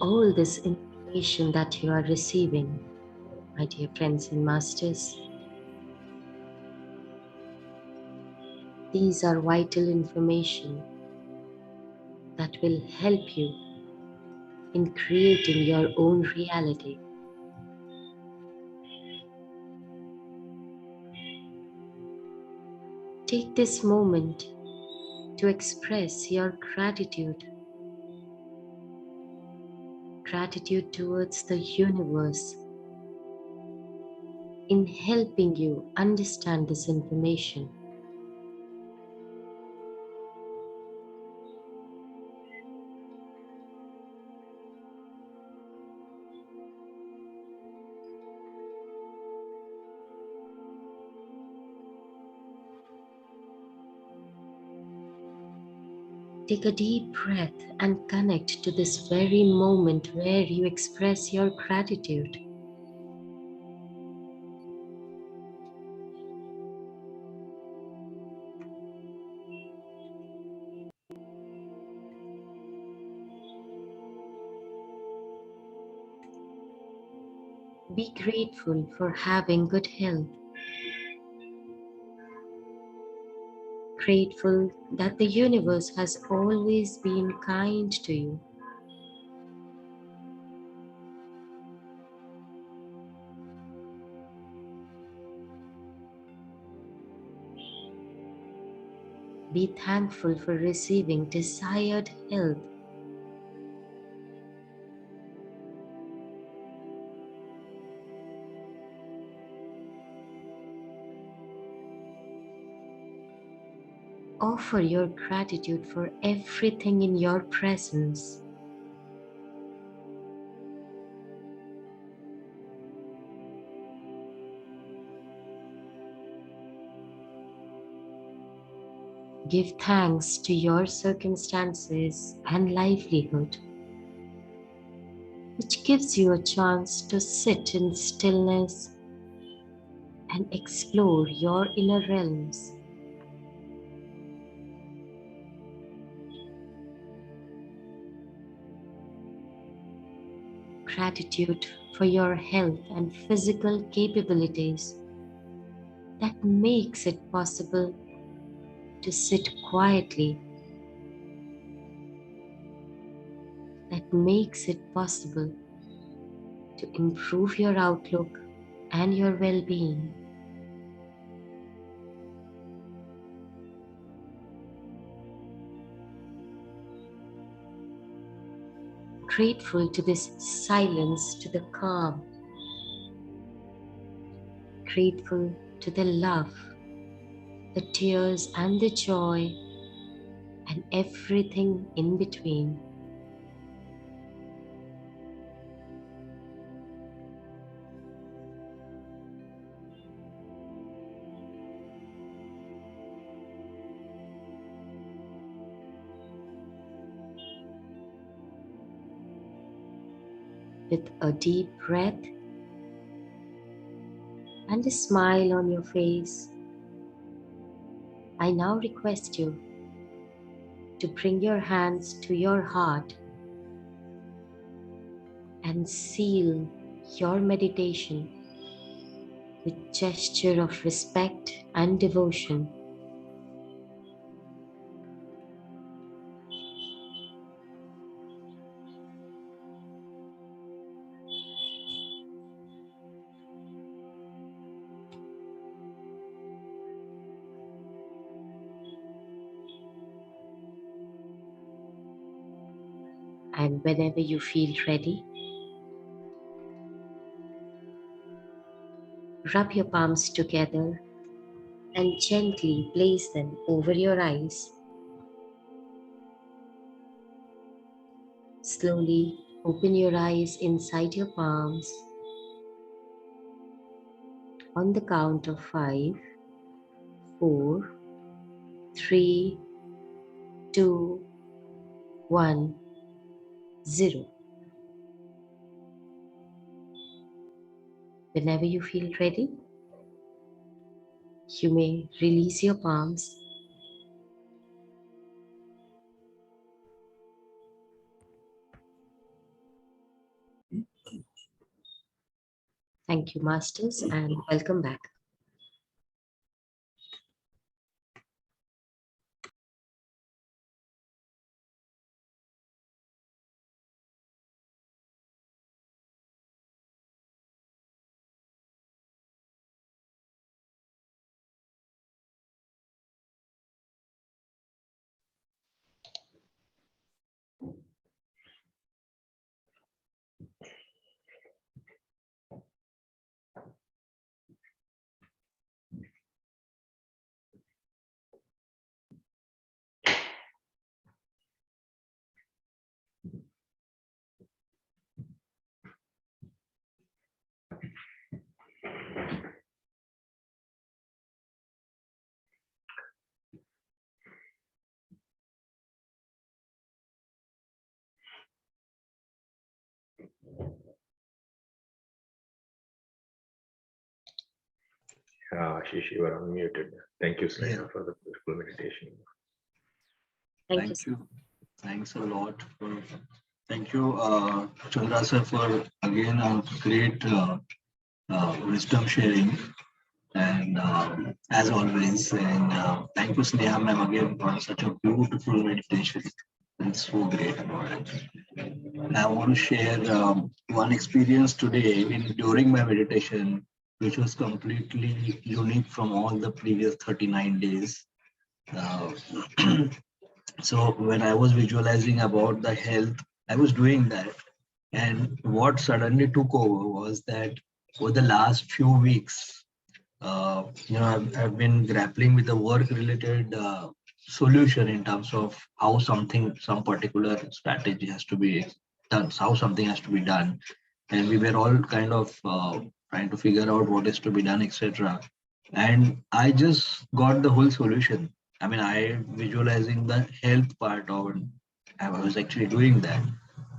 all this information that you are receiving, my dear friends and masters. These are vital information that will help you in creating your own reality. Take this moment to express your gratitude. Gratitude towards the universe in helping you understand this information. Take a deep breath and connect to this very moment where you express your gratitude. Be grateful for having good health. Grateful that the universe has always been kind to you. Be thankful for receiving desired health. Offer your gratitude for everything in your presence. Give thanks to your circumstances and livelihood, which gives you a chance to sit in stillness and explore your inner realms. Gratitude for your health and physical capabilities that makes it possible to sit quietly, that makes it possible to improve your outlook and your well-being. Grateful to this silence, to the calm. Grateful to the love, the tears and the joy, and everything in between. With a deep breath and a smile on your face, I now request you to bring your hands to your heart and seal your meditation with gesture of respect and devotion. And whenever you feel ready, rub your palms together and gently place them over your eyes. Slowly open your eyes inside your palms. On the count of 5, 4, 3, 2, 1, 0. Whenever you feel ready, you may release your palms Thank you, Masters, and welcome back. Ashish, you are unmuted. Thank you, Sneha, for the beautiful meditation. Thank you. Thanks a lot. Thank you, Chandra sir, for again a great wisdom sharing. And as always, and thank you, Sneha ma'am, again for such a beautiful meditation. It's so great about it. I want to share one experience today during my meditation, which was completely unique from all the previous 39 days. Uh, so when I was visualizing about the health, I was doing that. And what suddenly took over was that for the last few weeks, I've been grappling with the work-related solution in terms of how some particular strategy has to be done, how something has to be done, and we were all kind of trying to figure out what is to be done, etc. And I just got the whole solution. I mean, I visualizing the health part of it. I was actually doing that,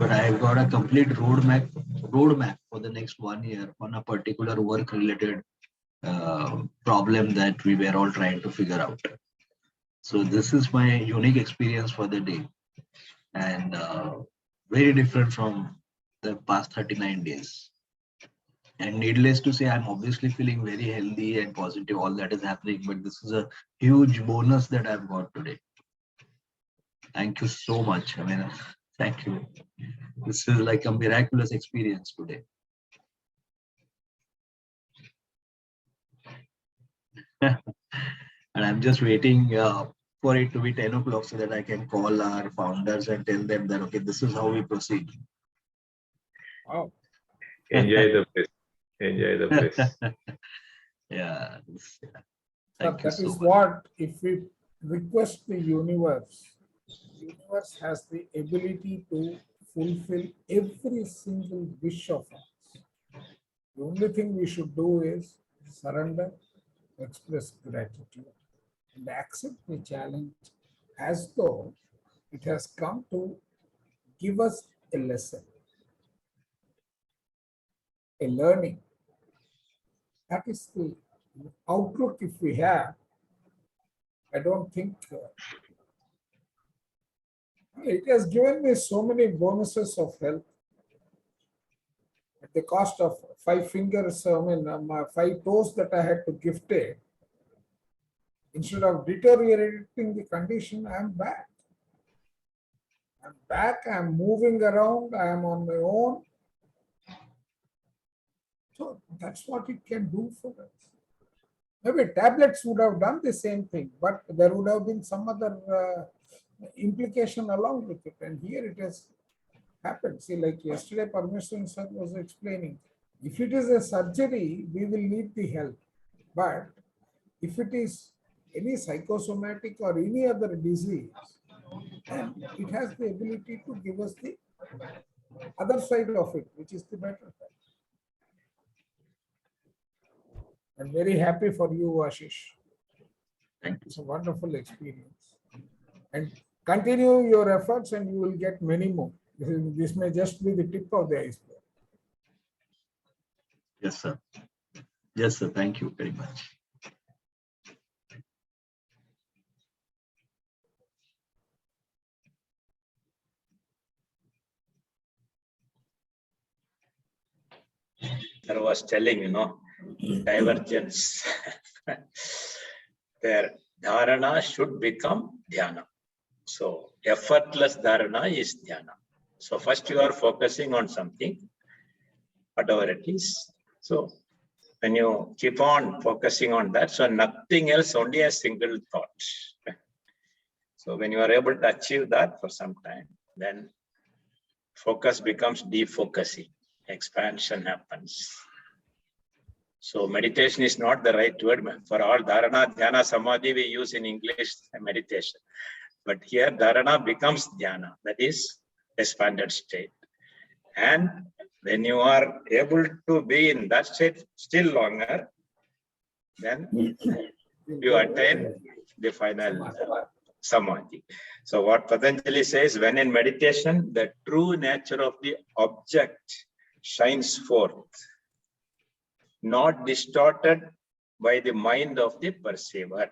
but I've got a complete roadmap for the next 1 year on a particular work-related problem that we were all trying to figure out. So this is my unique experience for the day, and very different from the past 39 days. And needless to say, I'm obviously feeling very healthy and positive, all that is happening, but this is a huge bonus that I've got today. Thank you so much. I mean, thank you. This is like a miraculous experience today. And I'm just waiting for it to be 10 o'clock so that I can call our founders and tell them that, okay, this is how we proceed. Wow. Enjoy the bliss. Enjoy the bliss. Yeah. But Thank you that so is much. what, if we request the universe has the ability to fulfill every single wish of us. The only thing we should do is surrender, express gratitude, and accept the challenge as though it has come to give us a lesson, a learning. That is the outlook if we have. I don't think it has given me so many bonuses of health at the cost of 5 fingers, my 5 toes that I had to gift it. Instead of deteriorating the condition, I'm back. I'm back, I'm moving around, I am on my own. So that's what it can do for us. Maybe tablets would have done the same thing, but there would have been some other implication along with it. And here it has happened. See, like yesterday, Parmeshwaran sir was explaining, if it is a surgery, we will need the help. But if it is any psychosomatic or any other disease, then it has the ability to give us the other side of it, which is the better side. I'm very happy for you, Ashish. It's a wonderful experience. And continue your efforts and you will get many more. This may just be the tip of the iceberg. Yes, sir. Yes, sir. Thank you very much. sir was telling, divergence. Their dharana should become dhyana. So effortless dharana is dhyana. So first you are focusing on something, whatever it is. So when you keep on focusing on that, so nothing else, only a single thought. So when you are able to achieve that for some time, then focus becomes defocusing, expansion happens. So meditation is not the right word. For all dharana, dhyana, samadhi we use in English meditation. But here dharana becomes dhyana, that is expanded state. And when you are able to be in that state still longer, then you attain the final samadhi. So what Patanjali says, when in meditation, the true nature of the object shines forth, not distorted by the mind of the perceiver.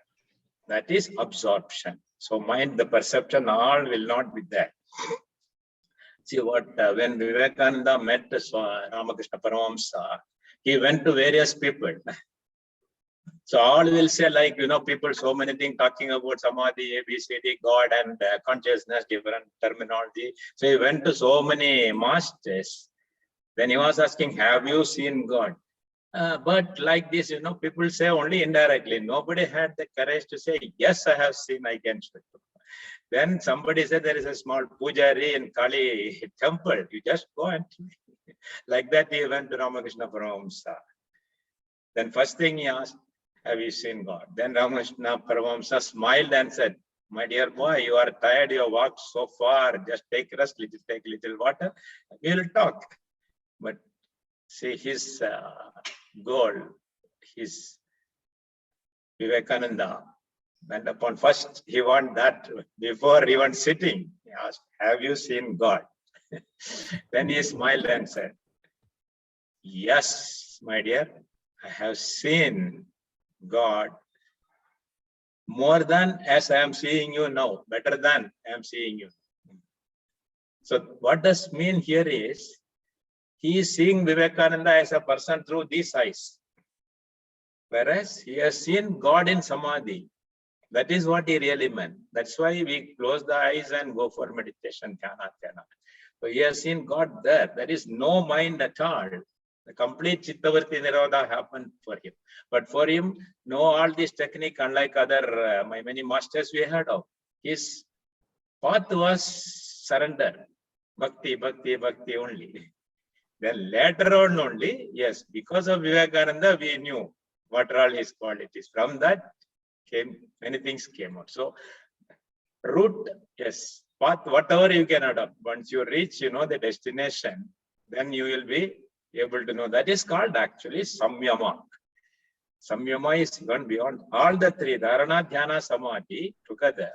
That is absorption. So mind, the perception, all will not be there. See what, when Vivekananda met Ramakrishna Paramahamsa, he went to various people. So all will say like, people, so many things talking about samadhi, ABCD, God and consciousness, different terminology. So he went to so many masters. Then he was asking, have you seen God? But like this, people say only indirectly. Nobody had the courage to say, yes, I have seen, I can show you. Then somebody said there is a small pujari in Kali temple. You just go and like that he went to Ramakrishna Paramahamsa. Then first thing he asked, have you seen God? Then Ramakrishna Paramahamsa smiled and said, my dear boy, you are tired, you have walked so far, just take rest, take little water, we will talk. But see his goal, his Vivekananda, and upon first he want that before even sitting, he asked, have you seen God? Then he smiled and said, yes, my dear, I have seen God more than as I am seeing you now, better than I am seeing you. So what does mean here is, he is seeing Vivekananda as a person through these eyes, whereas he has seen God in samadhi. That is what he really meant. That's why we close the eyes and go for meditation, dhyana. So he has seen God there. There is no mind at all. The complete chittavarti nirodha happened for him. But for him, no all this technique, unlike other many masters we heard of. His path was surrender, bhakti, bhakti, bhakti only. Then later on only, yes, because of Vivekananda, we knew what are all his qualities. From that came, many things came out. So route, yes, path, whatever you can adopt. Once you reach, the destination, then you will be able to know. That is called actually samyama. Samyama is gone beyond all the three, dharana, dhyana, samadhi together.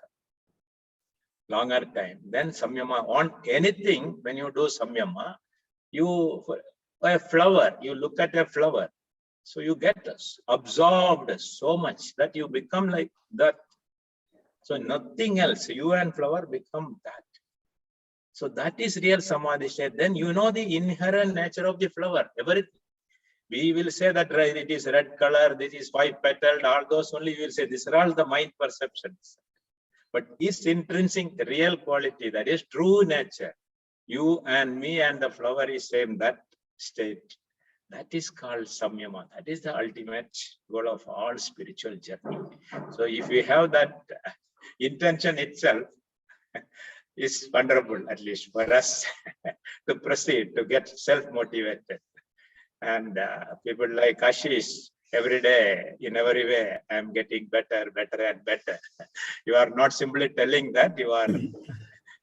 Longer time. Then samyama, on anything, when you do samyama, you, a flower, you look at a flower. So you get absorbed so much that you become like that. So nothing else, you and flower become that. So that is real samadhi state. Then you know the inherent nature of the flower, everything. We will say that it is red color, this is 5-petaled, all those only we will say, these are all the mind perceptions. But its intrinsic real quality, that is true nature. You and me and the flower is same, that state. That is called samyama. That is the ultimate goal of all spiritual journey. So if we have that intention itself, is wonderful, at least for us, to proceed, to get self-motivated. And people like Ashish, every day, in every way, I'm getting better, better and better. You are not simply telling that, you are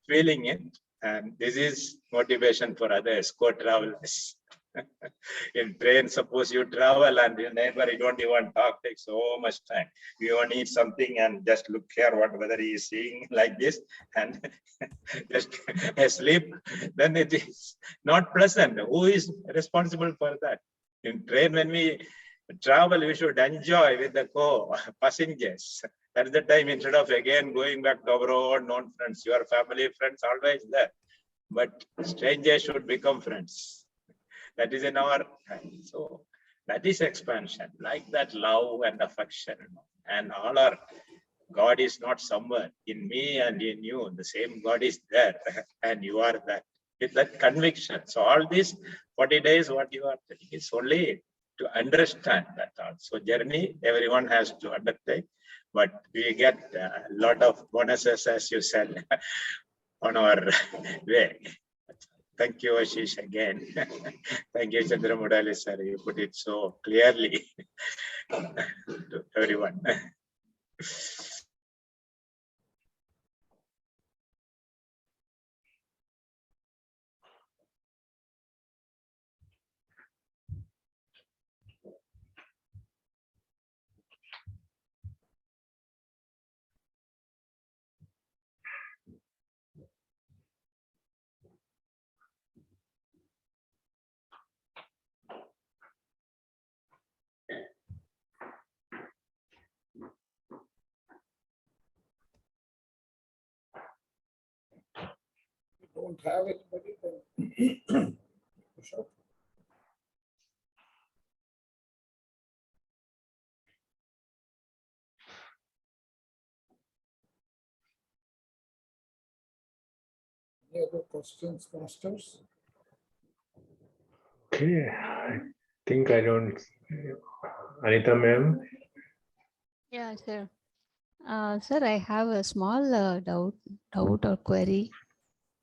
feeling it. And this is motivation for others, co-travelers. In train, suppose you travel and your neighbor, you don't even talk, takes so much time. You want to eat something and just look here, whether he is seeing like this and just asleep, then it is not pleasant. Who is responsible for that? In train, when we travel, we should enjoy with the co-passengers. That's the time, instead of again going back to our own non-friends, your family friends always there. But strangers should become friends. That is in our hand. So that is expansion, like that love and affection. And all our God is not somewhere in me and in you. The same God is there, and you are that. With that conviction. So all these 40 days, what you are telling is only to understand that also journey everyone has to undertake, but we get a lot of bonuses, as you said, on our way. Thank you, Ashish, again. Thank you, Chandramudali, sir. You put it so clearly to everyone. We don't have anybody, then Ashok. Any other questions, masters? Okay, I think I don't. Anita ma'am, Yeah, sir. Sir, I have a small doubt or query.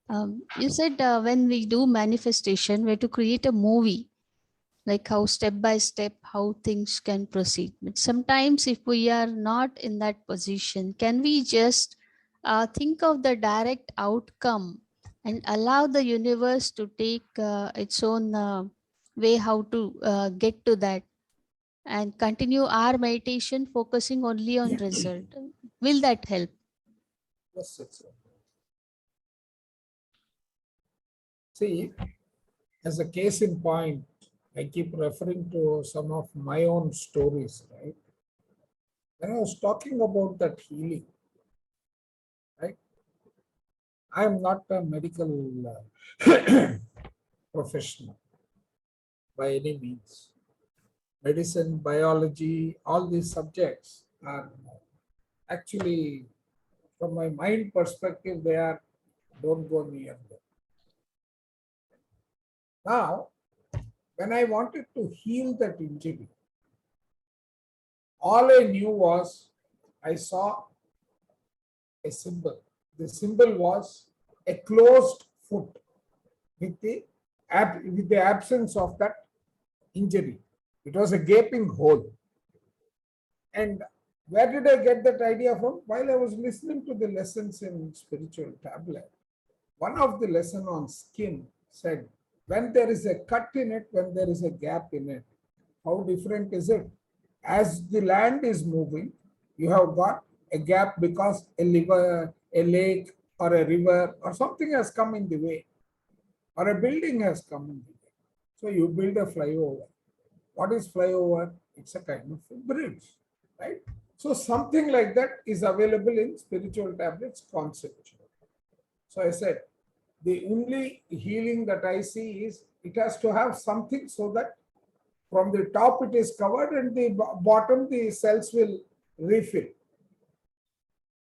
You said when we do manifestation, we have to create a movie, like how step by step, how things can proceed. But sometimes if we are not in that position, can we just think of the direct outcome and allow the universe to take its own way how to get to that, and continue our meditation focusing only on result? Will that help? Yes, it's. See, as a case in point, I keep referring to some of my own stories, right? When I was talking about that healing, right? I am not a medical professional by any means. Medicine, biology, all these subjects are actually, from my mind perspective, they are, don't go near them. Now, when I wanted to heal that injury, all I knew was I saw a symbol. The symbol was a closed foot with the absence of that injury. It was a gaping hole. And where did I get that idea from? While I was listening to the lessons in spiritual tablet, one of the lesson on skin said, when there is a cut in it, when there is a gap in it, how different is it? As the land is moving, you have got a gap because a lake or a river or something has come in the way, or a building has come in the way. So you build a flyover. What is flyover? It's a kind of a bridge, right? So something like that is available in spiritual tablets conceptual. So I said, the only healing that I see is it has to have something so that from the top it is covered and the bottom the cells will refill.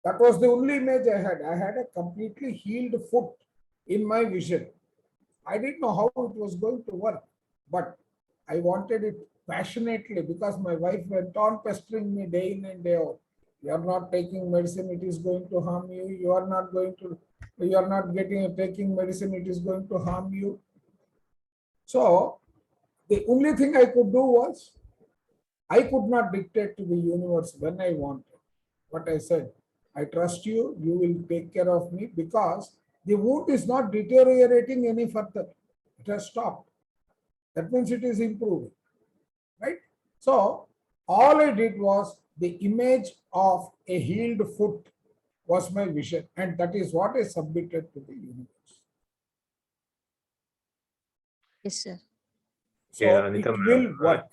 That was the only image I had. I had a completely healed foot in my vision. I didn't know how it was going to work, but I wanted it passionately because my wife went on pestering me day in and day out. You are not taking medicine, it is going to harm you. You are not taking medicine, it is going to harm you. So the only thing I could do was, I could not dictate to the universe when I wanted. But I said, I trust you, you will take care of me because the wound is not deteriorating any further. It has stopped. That means it is improving, right? So all I did was the image of a healed foot was my vision, and that is what I submitted to the universe. Yes, sir. So yeah, it Anita will ma'am. work.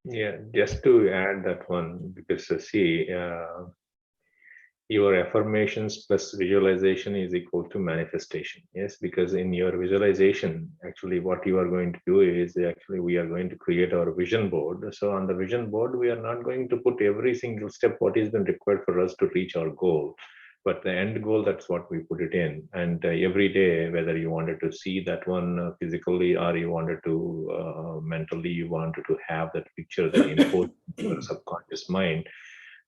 Yeah, just to add that one, because see, your affirmations plus visualization is equal to manifestation. Yes, because in your visualization, actually what you are going to do is actually we are going to create our vision board. So on the vision board, we are not going to put every single step what is been required for us to reach our goal. But the end goal, that's what we put it in. And every day, whether you wanted to see that one physically or you wanted to mentally, you wanted to have that picture that imposed in your subconscious mind,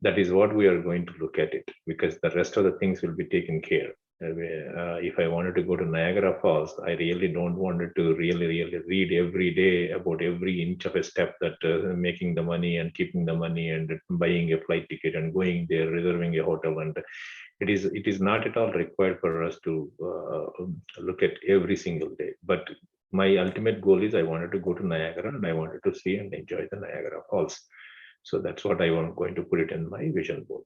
that is what we are going to look at it, because the rest of the things will be taken care. If I wanted to go to Niagara Falls, I really don't want to really read every day about every inch of a step that making the money and keeping the money and buying a flight ticket and going there, reserving a hotel. And it is not at all required for us to look at every single day. But my ultimate goal is I wanted to go to Niagara and I wanted to see and enjoy the Niagara Falls. So that's what I am going to put it in my vision board.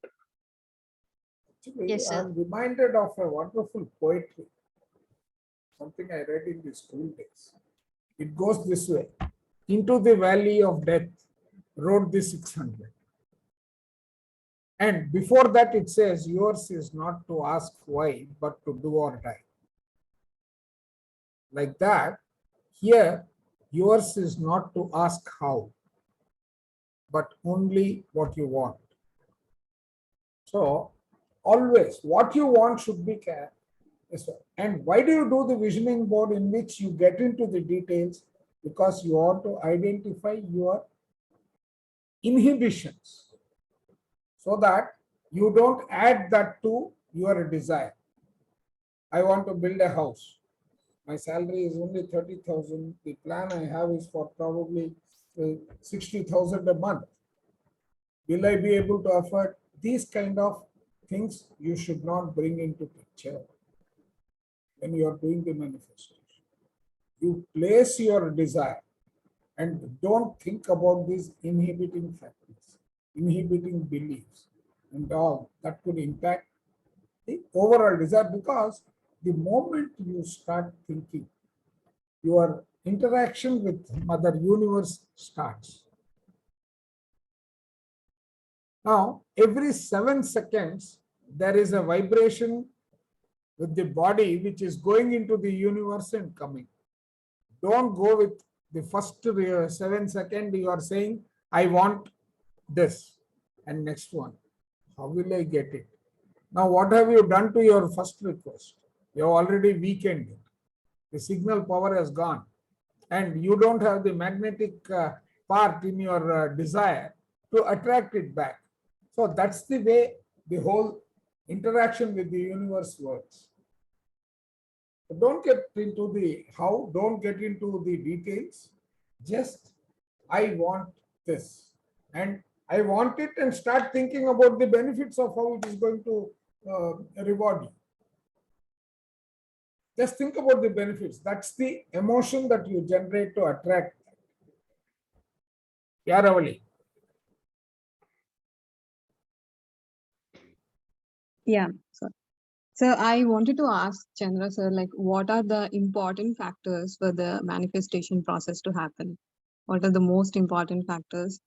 Actually, Yes, sir. I'm reminded of a wonderful poetry, something I read in the school days. It goes this way: into the valley of death rode the 600. And before that, it says, yours is not to ask why, but to do or die. Like that, here, yours is not to ask how, but only what you want. So, always what you want should be care. And why do you do the visioning board in which you get into the details? Because you want to identify your inhibitions so that you don't add that to your desire. I want to build a house. My salary is only 30,000. The plan I have is for probably 60,000 a month. Will I be able to afford these kind of things? You should not bring into picture when you are doing the manifestation. You place your desire and don't think about these inhibiting factors, inhibiting beliefs and all that could impact the overall desire, because the moment you start thinking, your interaction with Mother Universe starts. Now, every 7 seconds, there is a vibration with the body which is going into the universe and coming. Don't go with the first 7 seconds, you are saying, I want this. And next one, how will I get it? Now, what have you done to your first request? You have already weakened it. The signal power has gone. And you don't have the magnetic part in your desire to attract it back. So that's the way the whole interaction with the universe works. Don't get into the how, don't get into the details. Just, I want this. And I want it, and start thinking about the benefits of how it is going to reward you. Just think about the benefits. That's the emotion that you generate to attract. Yeah, Ravali. Yeah. So I wanted to ask Chandra sir, like, what are the important factors for the manifestation process to happen? What are the most important factors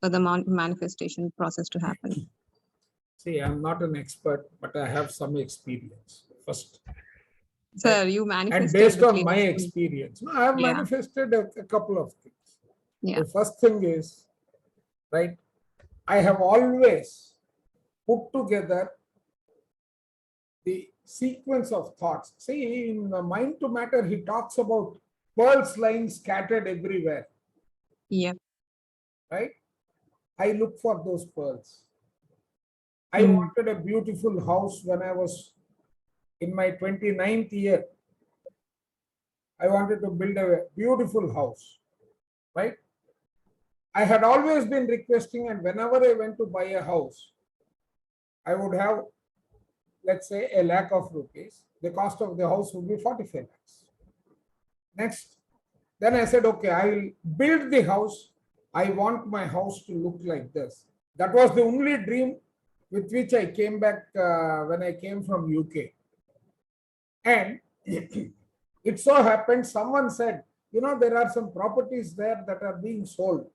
for the manifestation process to happen? See, I'm not an expert, but I have some experience. First, Sir, you and manifested based the on my clearest. experience, I have Yeah. manifested a couple of things. Yeah. The first thing is, right, I have always put together the sequence of thoughts. See, in the Mind to Matter, he talks about pearls lying scattered everywhere, Yeah. right? I look for those pearls. I Mm. wanted a beautiful house when I was in my 29th year. I wanted to build a beautiful house, right? I had always been requesting, and whenever I went to buy a house, I would have, let's say, a lakh of rupees. The cost of the house would be 45 lakhs. Next, then I said, okay, I will build the house. I want my house to look like this. That was the only dream with which I came back when I came from UK. And it so happened, someone said, there are some properties there that are being sold.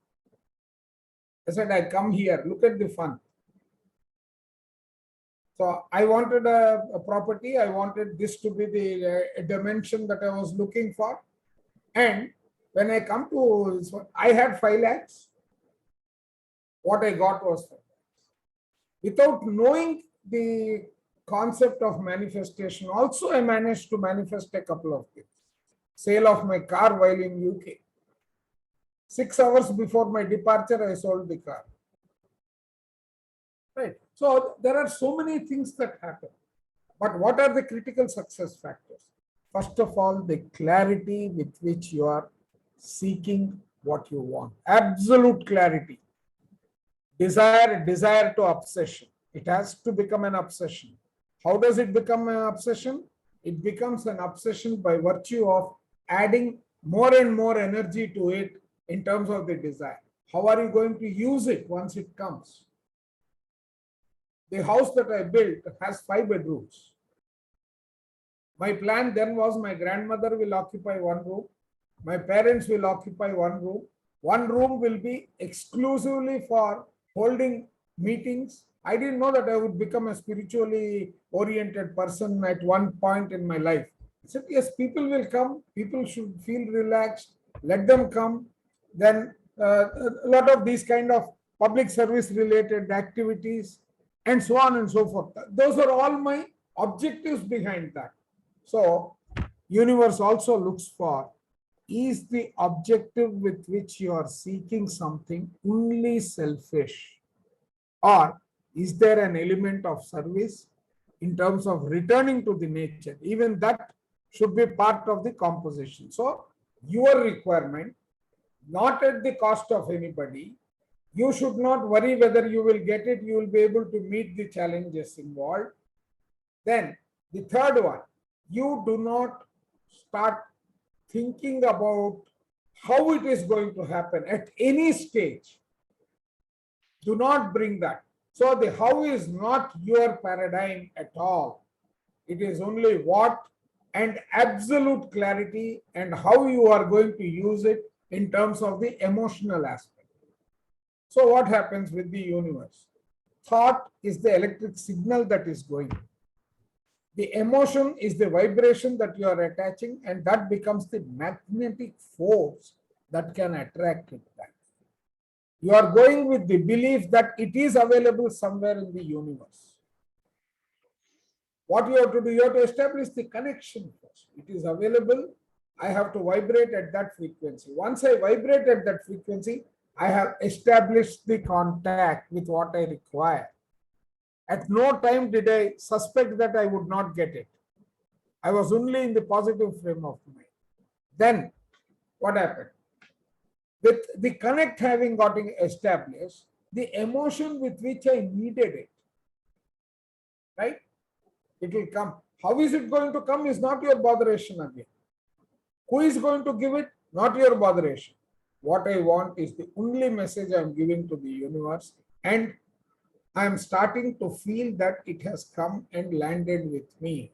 I said, I come here, look at the fun. So I wanted a property. I wanted this to be the dimension that I was looking for. And when I come to this one, I had 5 lakhs. What I got was 5 lakhs. Without knowing the concept of manifestation, also I managed to manifest a couple of things. Sale of my car while in UK. 6 hours before my departure, I sold the car. Right. So there are so many things that happen. But what are the critical success factors? First of all, the clarity with which you are seeking what you want. Absolute clarity. Desire to obsession. It has to become an obsession. How does it become an obsession? It becomes an obsession by virtue of adding more and more energy to it in terms of the desire. How are you going to use it once it comes? The house that I built has 5 bedrooms. My plan then was my grandmother will occupy 1 room. My parents will occupy 1 room. 1 room will be exclusively for holding meetings. I didn't know that I would become a spiritually oriented person at one point in my life. I said, yes, people will come. People should feel relaxed. Let them come. Then a lot of these kind of public service related activities and so on and so forth. Those are all my objectives behind that. So universe also looks for, is the objective with which you are seeking something only selfish, or is there an element of service in terms of returning to the nature? Even that should be part of the composition. So your requirement, not at the cost of anybody. You should not worry whether you will get it. You will be able to meet the challenges involved. Then the third one, you do not start thinking about how it is going to happen at any stage. Do not bring that. So the how is not your paradigm at all. It is only what, and absolute clarity, and how you are going to use it in terms of the emotional aspect. So what happens with the universe? Thought is the electric signal that is going. The emotion is the vibration that you are attaching, and that becomes the magnetic force that can attract it back. You are going with the belief that it is available somewhere in the universe. What you have to do, you have to establish the connection first. It is available. I have to vibrate at that frequency. Once I vibrate at that frequency, I have established the contact with what I require. At no time did I suspect that I would not get it. I was only in the positive frame of mind. Then what happened? With the connect having gotten established, the emotion with which I needed it, right? It will come. How is it going to come is not your botheration again. Who is going to give it? Not your botheration. What I want is the only message I am giving to the universe, and I am starting to feel that it has come and landed with me.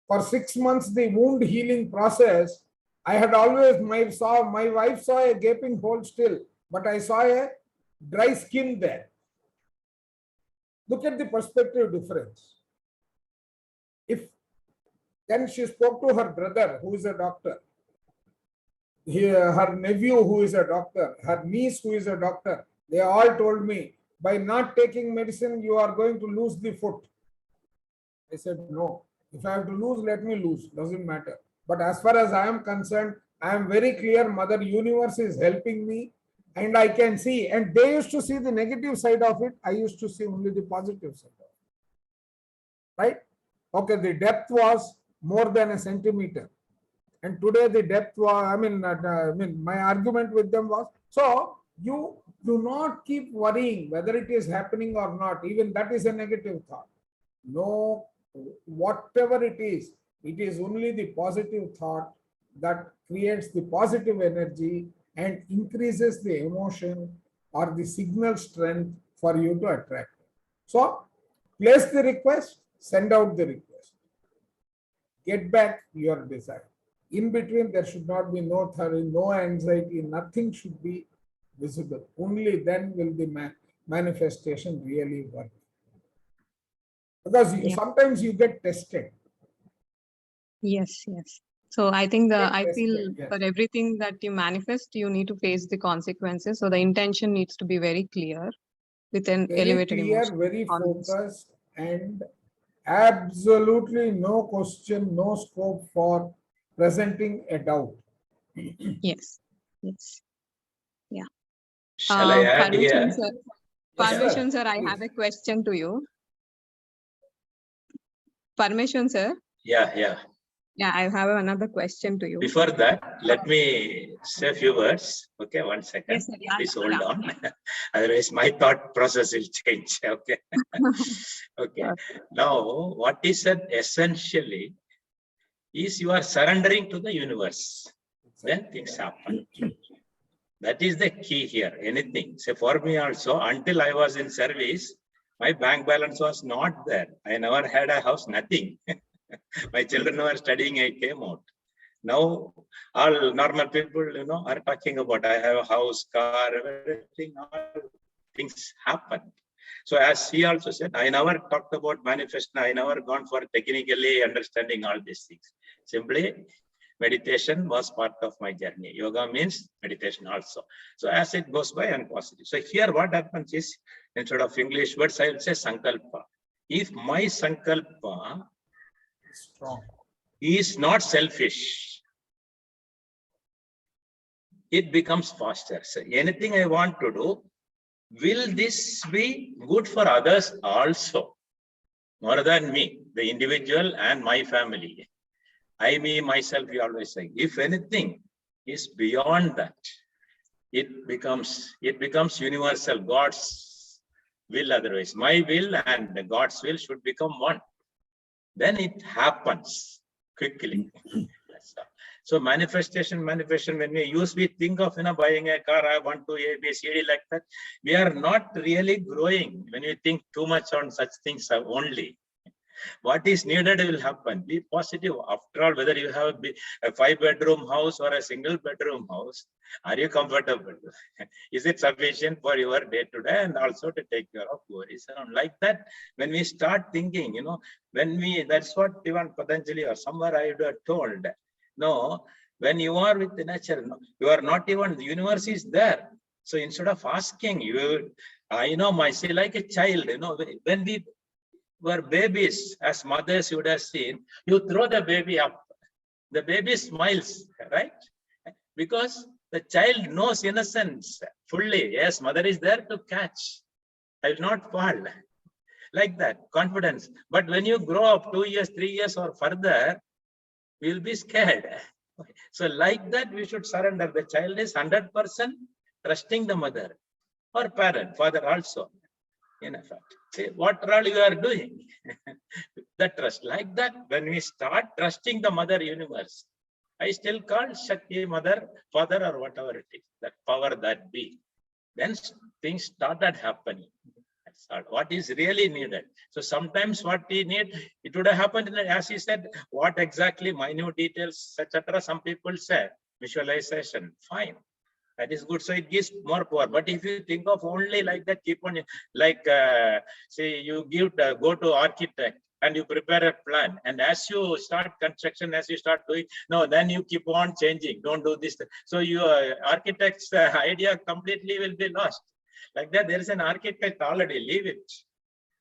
For 6 months, the wound healing process, I had always, my wife saw a gaping hole still, but I saw a dry skin there. Look at the perspective difference. Then she spoke to her brother, who is a doctor, her nephew, who is a doctor, her niece, who is a doctor. They all told me, by not taking medicine, you are going to lose the foot. I said, no. If I have to lose, let me lose. Doesn't matter. But as far as I am concerned, I am very clear. Mother Universe is helping me, and I can see. And they used to see the negative side of it. I used to see only the positive side of it. Right? Okay, the depth was more than a centimeter. And today the depth was, my argument with them was, so you do not keep worrying whether it is happening or not. Even that is a negative thought. No, whatever it is only the positive thought that creates the positive energy and increases the emotion or the signal strength for you to attract. So place the request, send out the request. Get back your desire. In between, there should not be no worry, no anxiety, nothing should be visible. Only then will the manifestation really work. Because Yeah. sometimes you get tested. Yes, yes. So I think Get I feel tested, yes. for everything that you manifest, you need to face the consequences. So the intention needs to be very clear with an Very elevated clear, emotion. very Honest. focused, and absolutely no question, no scope for presenting a doubt. Yes, yes. Yeah. Shall I add Parveshwan here? sir, Yes, sir. Parveshwan sir, I Please. have a question to you. Parveshwan sir, Yeah, yeah. yeah, I have another question to you. Before that, let me say a few words. Okay, 1 second. Yes, sir. Yeah, Please yeah, hold yeah. on. Otherwise, my thought process will change. Okay. Okay. Sure. Now, what is said essentially is you are surrendering to the universe. Then things happen. That is the key here. Anything. Say for me also, until I was in service, my bank balance was not there. I never had a house, nothing. My children were studying, I came out. Now, all normal people, are talking about I have a house, car, everything, all things happen. So as he also said, I never talked about manifestation. I never gone for technically understanding all these things. Simply, meditation was part of my journey. Yoga means meditation also. So as it goes by, I'm positive. So here what happens is, instead of English words, I will say sankalpa. If my sankalpa Strong. is not selfish, it becomes faster. So anything I want to do, will this be good for others also? More than me, the individual and my family. I, me, myself, we always say, if anything is beyond that, it becomes universal. God's will otherwise. My will and God's will should become one. Then it happens quickly. So manifestation, when we think of buying a car, I want to A, B, C, D like that. We are not really growing when we think too much on such things only. What is needed will happen. Be positive. After all, whether you have a 5-bedroom house or a single bedroom house, are you comfortable? Is it sufficient for your day to day and also to take care of worries? And like that, when we start thinking, that's what even Patanjali or somewhere I would have told. No, when you are with the nature, you are not even, the universe is there. So instead of asking you, myself like a child, when we were babies, as mothers you would have seen, you throw the baby up. The baby smiles, right? Because the child knows innocence fully. Yes, mother is there to catch. I will not fall. Like that, confidence. But when you grow up 2 years, 3 years or further, we will be scared. So like that, we should surrender. The child is 100% trusting the mother or parent, father also. In effect, see what all you are doing. The trust, like that, when we start trusting the mother universe, I still call Shakti mother, father, or whatever it is, that power that be. Then things started happening. That's all. What is really needed. So sometimes what we need, it would have happened, as he said, what exactly minute details, etc. Some people say visualization, fine. That is good. So it gives more power. But if you think of only like that, keep on like, say you go to architect and you prepare a plan. And as you start construction, as you start doing, no, then you keep on changing. Don't do this. So your architect's idea completely will be lost. Like that, there is an architect already, leave it.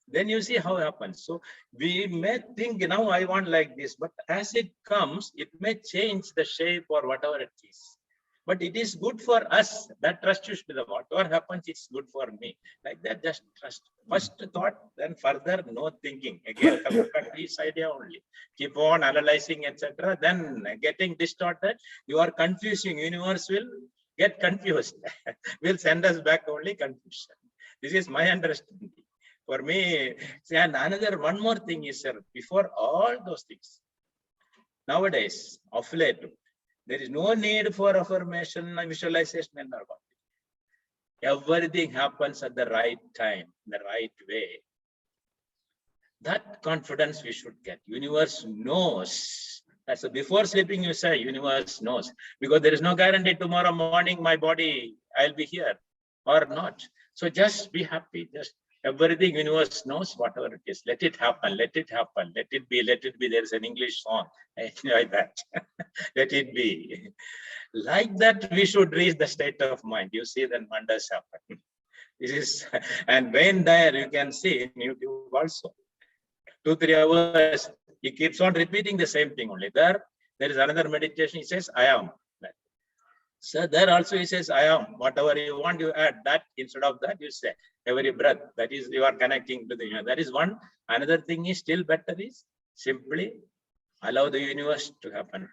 Then you see how it happens. So we may think, now I want like this, but as it comes, it may change the shape or whatever it is. But it is good for us. That trust should be the whatever happens, it's good for me. Like that, just trust. First thought, then further, no thinking. Again, coming back to this idea only. Keep on analyzing, etc. Then getting distorted, you are confusing. Universe will get confused. Will send us back only confusion. This is my understanding. For me, and another one more thing is, sir, before all those things, nowadays, of late, there is no need for affirmation and visualization and all. Everything happens at the right time, the right way. That confidence we should get. Universe knows. That's so before sleeping, you say universe knows, because there is no guarantee tomorrow morning my body I'll be here or not. So just be happy, just Everything universe knows whatever it is. Let it happen, let it happen, let it be, let it be. There's an English song. I enjoy that. Let it be. Like that, we should reach the state of mind. You see, then wonders happen. This is, and when there, you can see in YouTube also. 2-3 hours, he keeps on repeating the same thing only. There is another meditation. He says, I am. So there also he says, I am. Whatever you want, you add that. Instead of that, you say every breath. That is, you are connecting to the universe. That is one. Another thing is still better is simply allow the universe to happen.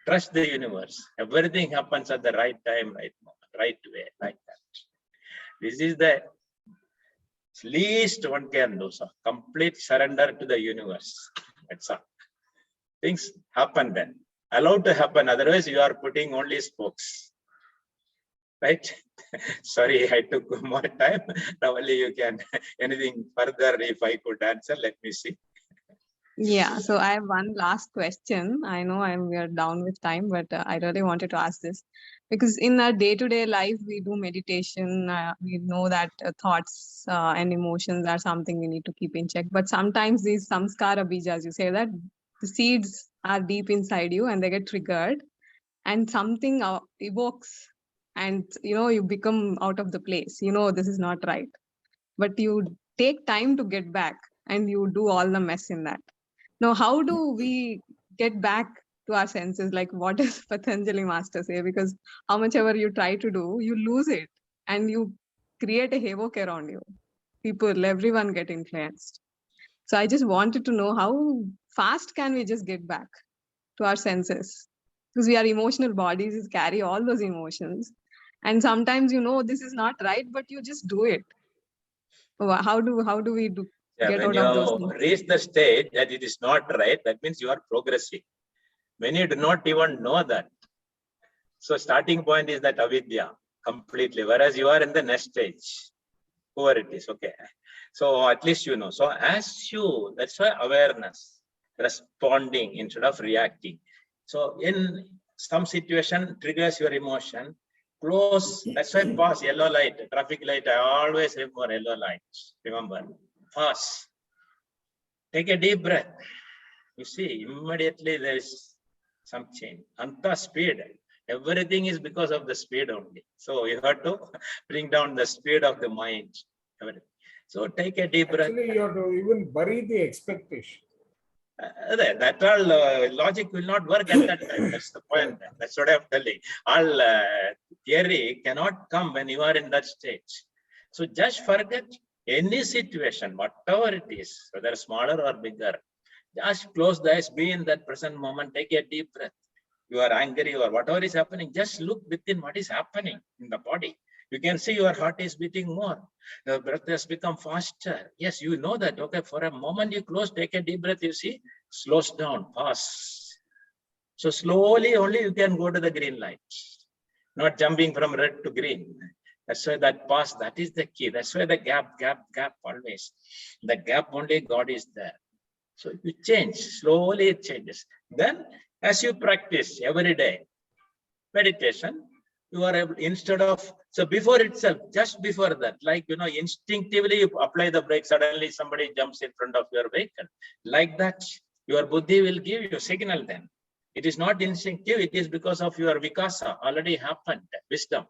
Trust the universe. Everything happens at the right time, right moment, right way, like that. This is the least one can do. So complete surrender to the universe. That's all. Things happen then. Allow to happen. Otherwise, you are putting only spokes. Right? Sorry, I took more time. Now only you can, anything further, if I could answer, let me see. Yeah, so I have one last question. I know we are down with time, but I really wanted to ask this because in our day-to-day life, we do meditation. We know that thoughts and emotions are something we need to keep in check. But sometimes these samskara bijas, you say that the seeds are deep inside you and they get triggered and something evokes and, you become out of the place. This is not right. But you take time to get back and you do all the mess in that. Now, how do we get back to our senses? Like, what does Patanjali Master say? Because how much ever you try to do, you lose it and you create a havoc around you. People, everyone get influenced. So I just wanted to know how fast can we just get back to our senses? Because we are emotional bodies, we carry all those emotions. And sometimes, this is not right, but you just do it. How do we do? Yeah, Get when out of those you things? reach the state that it is not right, that means you are progressing. When you do not even know that. So starting point is that avidya completely, whereas you are in the next stage, whoever it is, okay. So at least you know. So as you, that's why awareness, responding instead of reacting. So in some situation triggers your emotion, close, that's why pause, yellow light, traffic light, I always aim for yellow lights. Remember, pause. Take a deep breath. You see, immediately there is some change. Anta speed. Everything is because of the speed only. So you have to bring down the speed of the mind. Everything. So take a deep breath. Actually, you have to even bury the expectation. That all logic will not work at that time. That's the point. That's what I'm telling. All theory cannot come when you are in that stage. So just forget any situation, whatever it is, whether smaller or bigger. Just close the eyes, be in that present moment, take a deep breath. You are angry or whatever is happening, just look within what is happening in the body. You can see your heart is beating more. The breath has become faster. Yes, you know that. Okay, for a moment you close, take a deep breath, you see, slows down, pause. So slowly only you can go to the green light, not jumping from red to green. That's why that pause, that is the key. That's why the gap always. The gap only God is there. So you change, slowly it changes. Then as you practice every day, meditation, you are able, instead of, so before itself, just before that, like, instinctively you apply the brake, suddenly somebody jumps in front of your vehicle. Like that, your buddhi will give you a signal then. It is not instinctive, it is because of your vikasa, already happened, wisdom.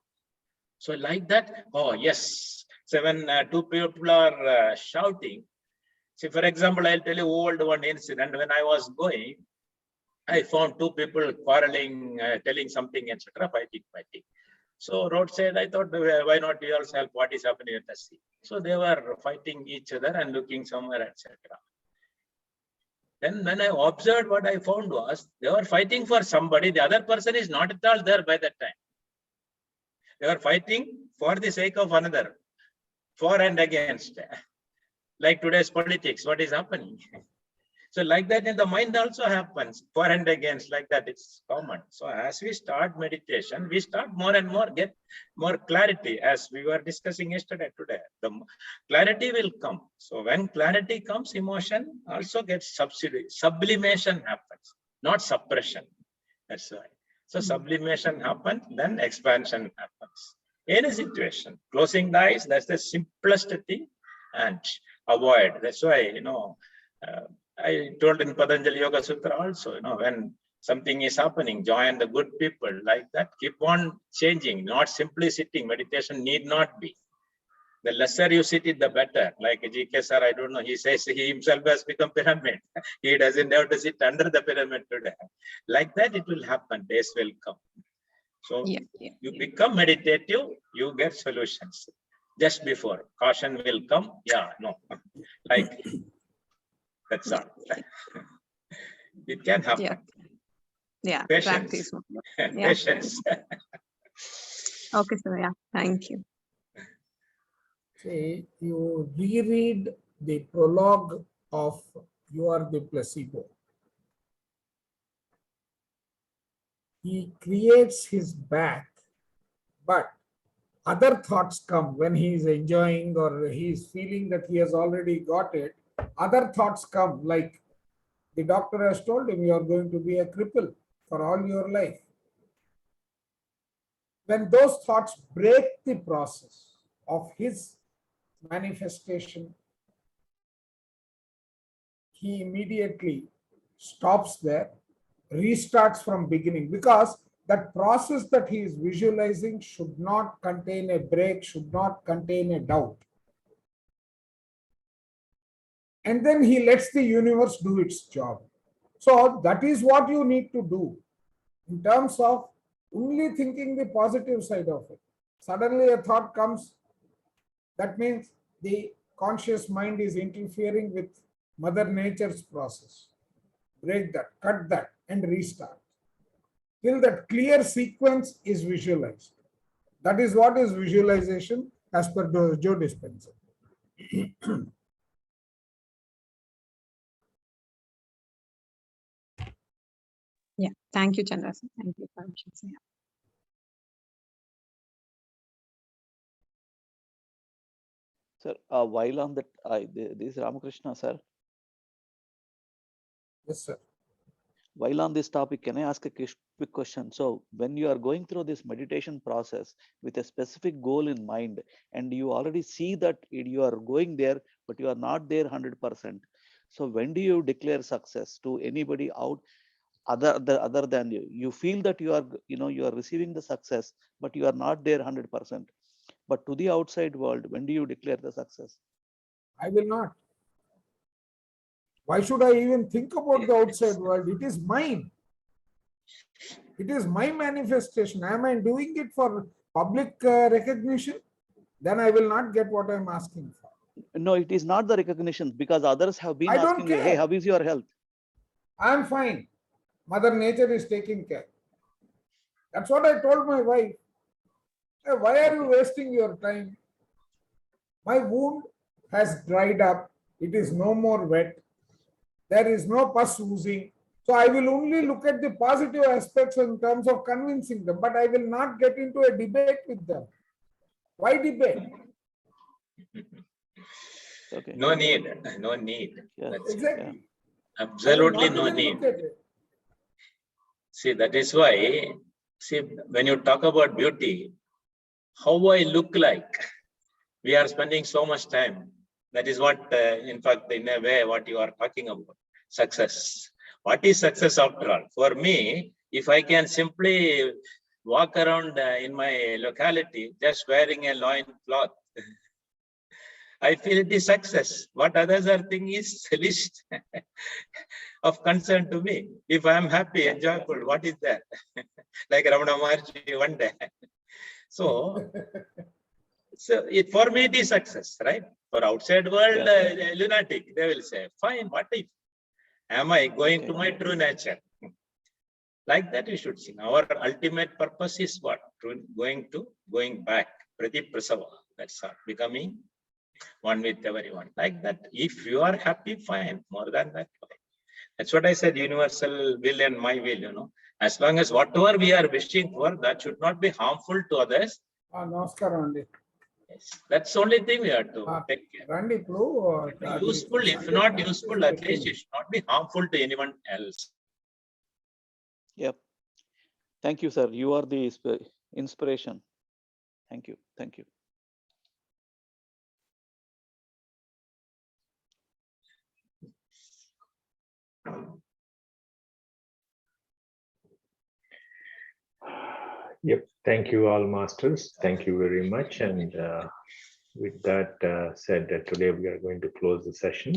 So like that, oh yes. So when two people are shouting, see, for example, I'll tell you old one incident. When I was going, I found two people quarreling, telling something, etc., fighting. So roadside, I thought, why not we also help what is happening at the sea? So they were fighting each other and looking somewhere, etc. Then when I observed, what I found was they were fighting for somebody. The other person is not at all there by that time. They were fighting for the sake of another, for and against. Like today's politics, what is happening? So like that in the mind also happens, for and against, like that, it's common. So as we start meditation, we start more and more, get more clarity, as we were discussing yesterday, today. The clarity will come. So when clarity comes, emotion also gets sublimation happens, not suppression. That's why. So sublimation happens, then expansion happens. Any situation, closing the eyes, that's the simplest thing. and avoid. That's why, I told in Patanjali Yoga Sutra also, when something is happening, join the good people, like that. Keep on changing, not simply sitting. Meditation need not be. The lesser you sit it, the better. Like GK sir, I don't know, he says he himself has become pyramid. He doesn't have to sit under the pyramid today. Like that, it will happen. Days will come. So you become meditative, you get solutions. Just before, caution will come. Yeah, no. Like, that's all. It can happen. Yeah. Patience. Practice. Patience. Okay, sir. Yeah. Thank you. Say, you reread the prologue of You Are the Placebo. He creates his back, but other thoughts come when he is enjoying or he is feeling that he has already got it. Other thoughts come, like the doctor has told him, you are going to be a cripple for all your life. When those thoughts break the process of his manifestation, he immediately stops there, restarts from beginning, because that process that he is visualizing should not contain a break, should not contain a doubt. And then he lets the universe do its job. So that is what you need to do in terms of only thinking the positive side of it. Suddenly a thought comes, that means the conscious mind is interfering with Mother Nature's process. Break that, cut that, and restart. Till that clear sequence is visualized. That is what is visualization as per Joe Dispenza. Yeah. Thank you, Chandra sir. Thank you, permission, sir. Sir, while on that, this is Ramakrishna, sir. Yes, sir. While on this topic, can I ask a quick question? So when you are going through this meditation process with a specific goal in mind, and you already see that you are going there, but you are not there 100%. So when do you declare success to anybody out other than you? You feel that you are receiving the success, but you are not there 100%. But to the outside world, when do you declare the success? I will not. Why should I even think about the outside world? It is mine. It is my manifestation. Am I doing it for public recognition? Then I will not get what I am asking for. No, it is not the recognition, because others have been I don't asking you, hey, care. how is your health? I am fine. Mother Nature is taking care. That's what I told my wife. Hey, why are you wasting your time? My wound has dried up. It is no more wet. There is no pus oozing. So I will only look at the positive aspects in terms of convincing them, but I will not get into a debate with them. Why debate? Okay. No need. No need. Yeah. That's it. Exactly. Absolutely I will no not even need. look at it. See, that is why, see, when you talk about beauty, how I look like, we are spending so much time. That is what, in fact, in a way, what you are talking about, success. What is success after all? For me, if I can simply walk around in my locality, just wearing a loin cloth, I feel it is success. What others are thinking is least of concern to me. If I am happy, enjoyable, what is that? Like Ramana Maharshi one day. So it for me it is success, right? For outside world, lunatic, they will say, fine, what if? Am I going to my true nature? Like that we should see. Our ultimate purpose is what? Going back. Prati Prasava. That's all. Becoming one with everyone. Like that. If you are happy, fine. More than that, fine. That's what I said, universal will and my will, As long as whatever we are wishing for, that should not be harmful to others. Namaskaram Andy. Yes. That's the only thing we have to take care. Useful, if not useful, at least it should not be harmful to anyone else. Yep. Thank you, sir. You are the inspiration. Thank you. Thank you. Yep. Thank you all, masters. Thank you very much. And with that said, today we are going to close the session.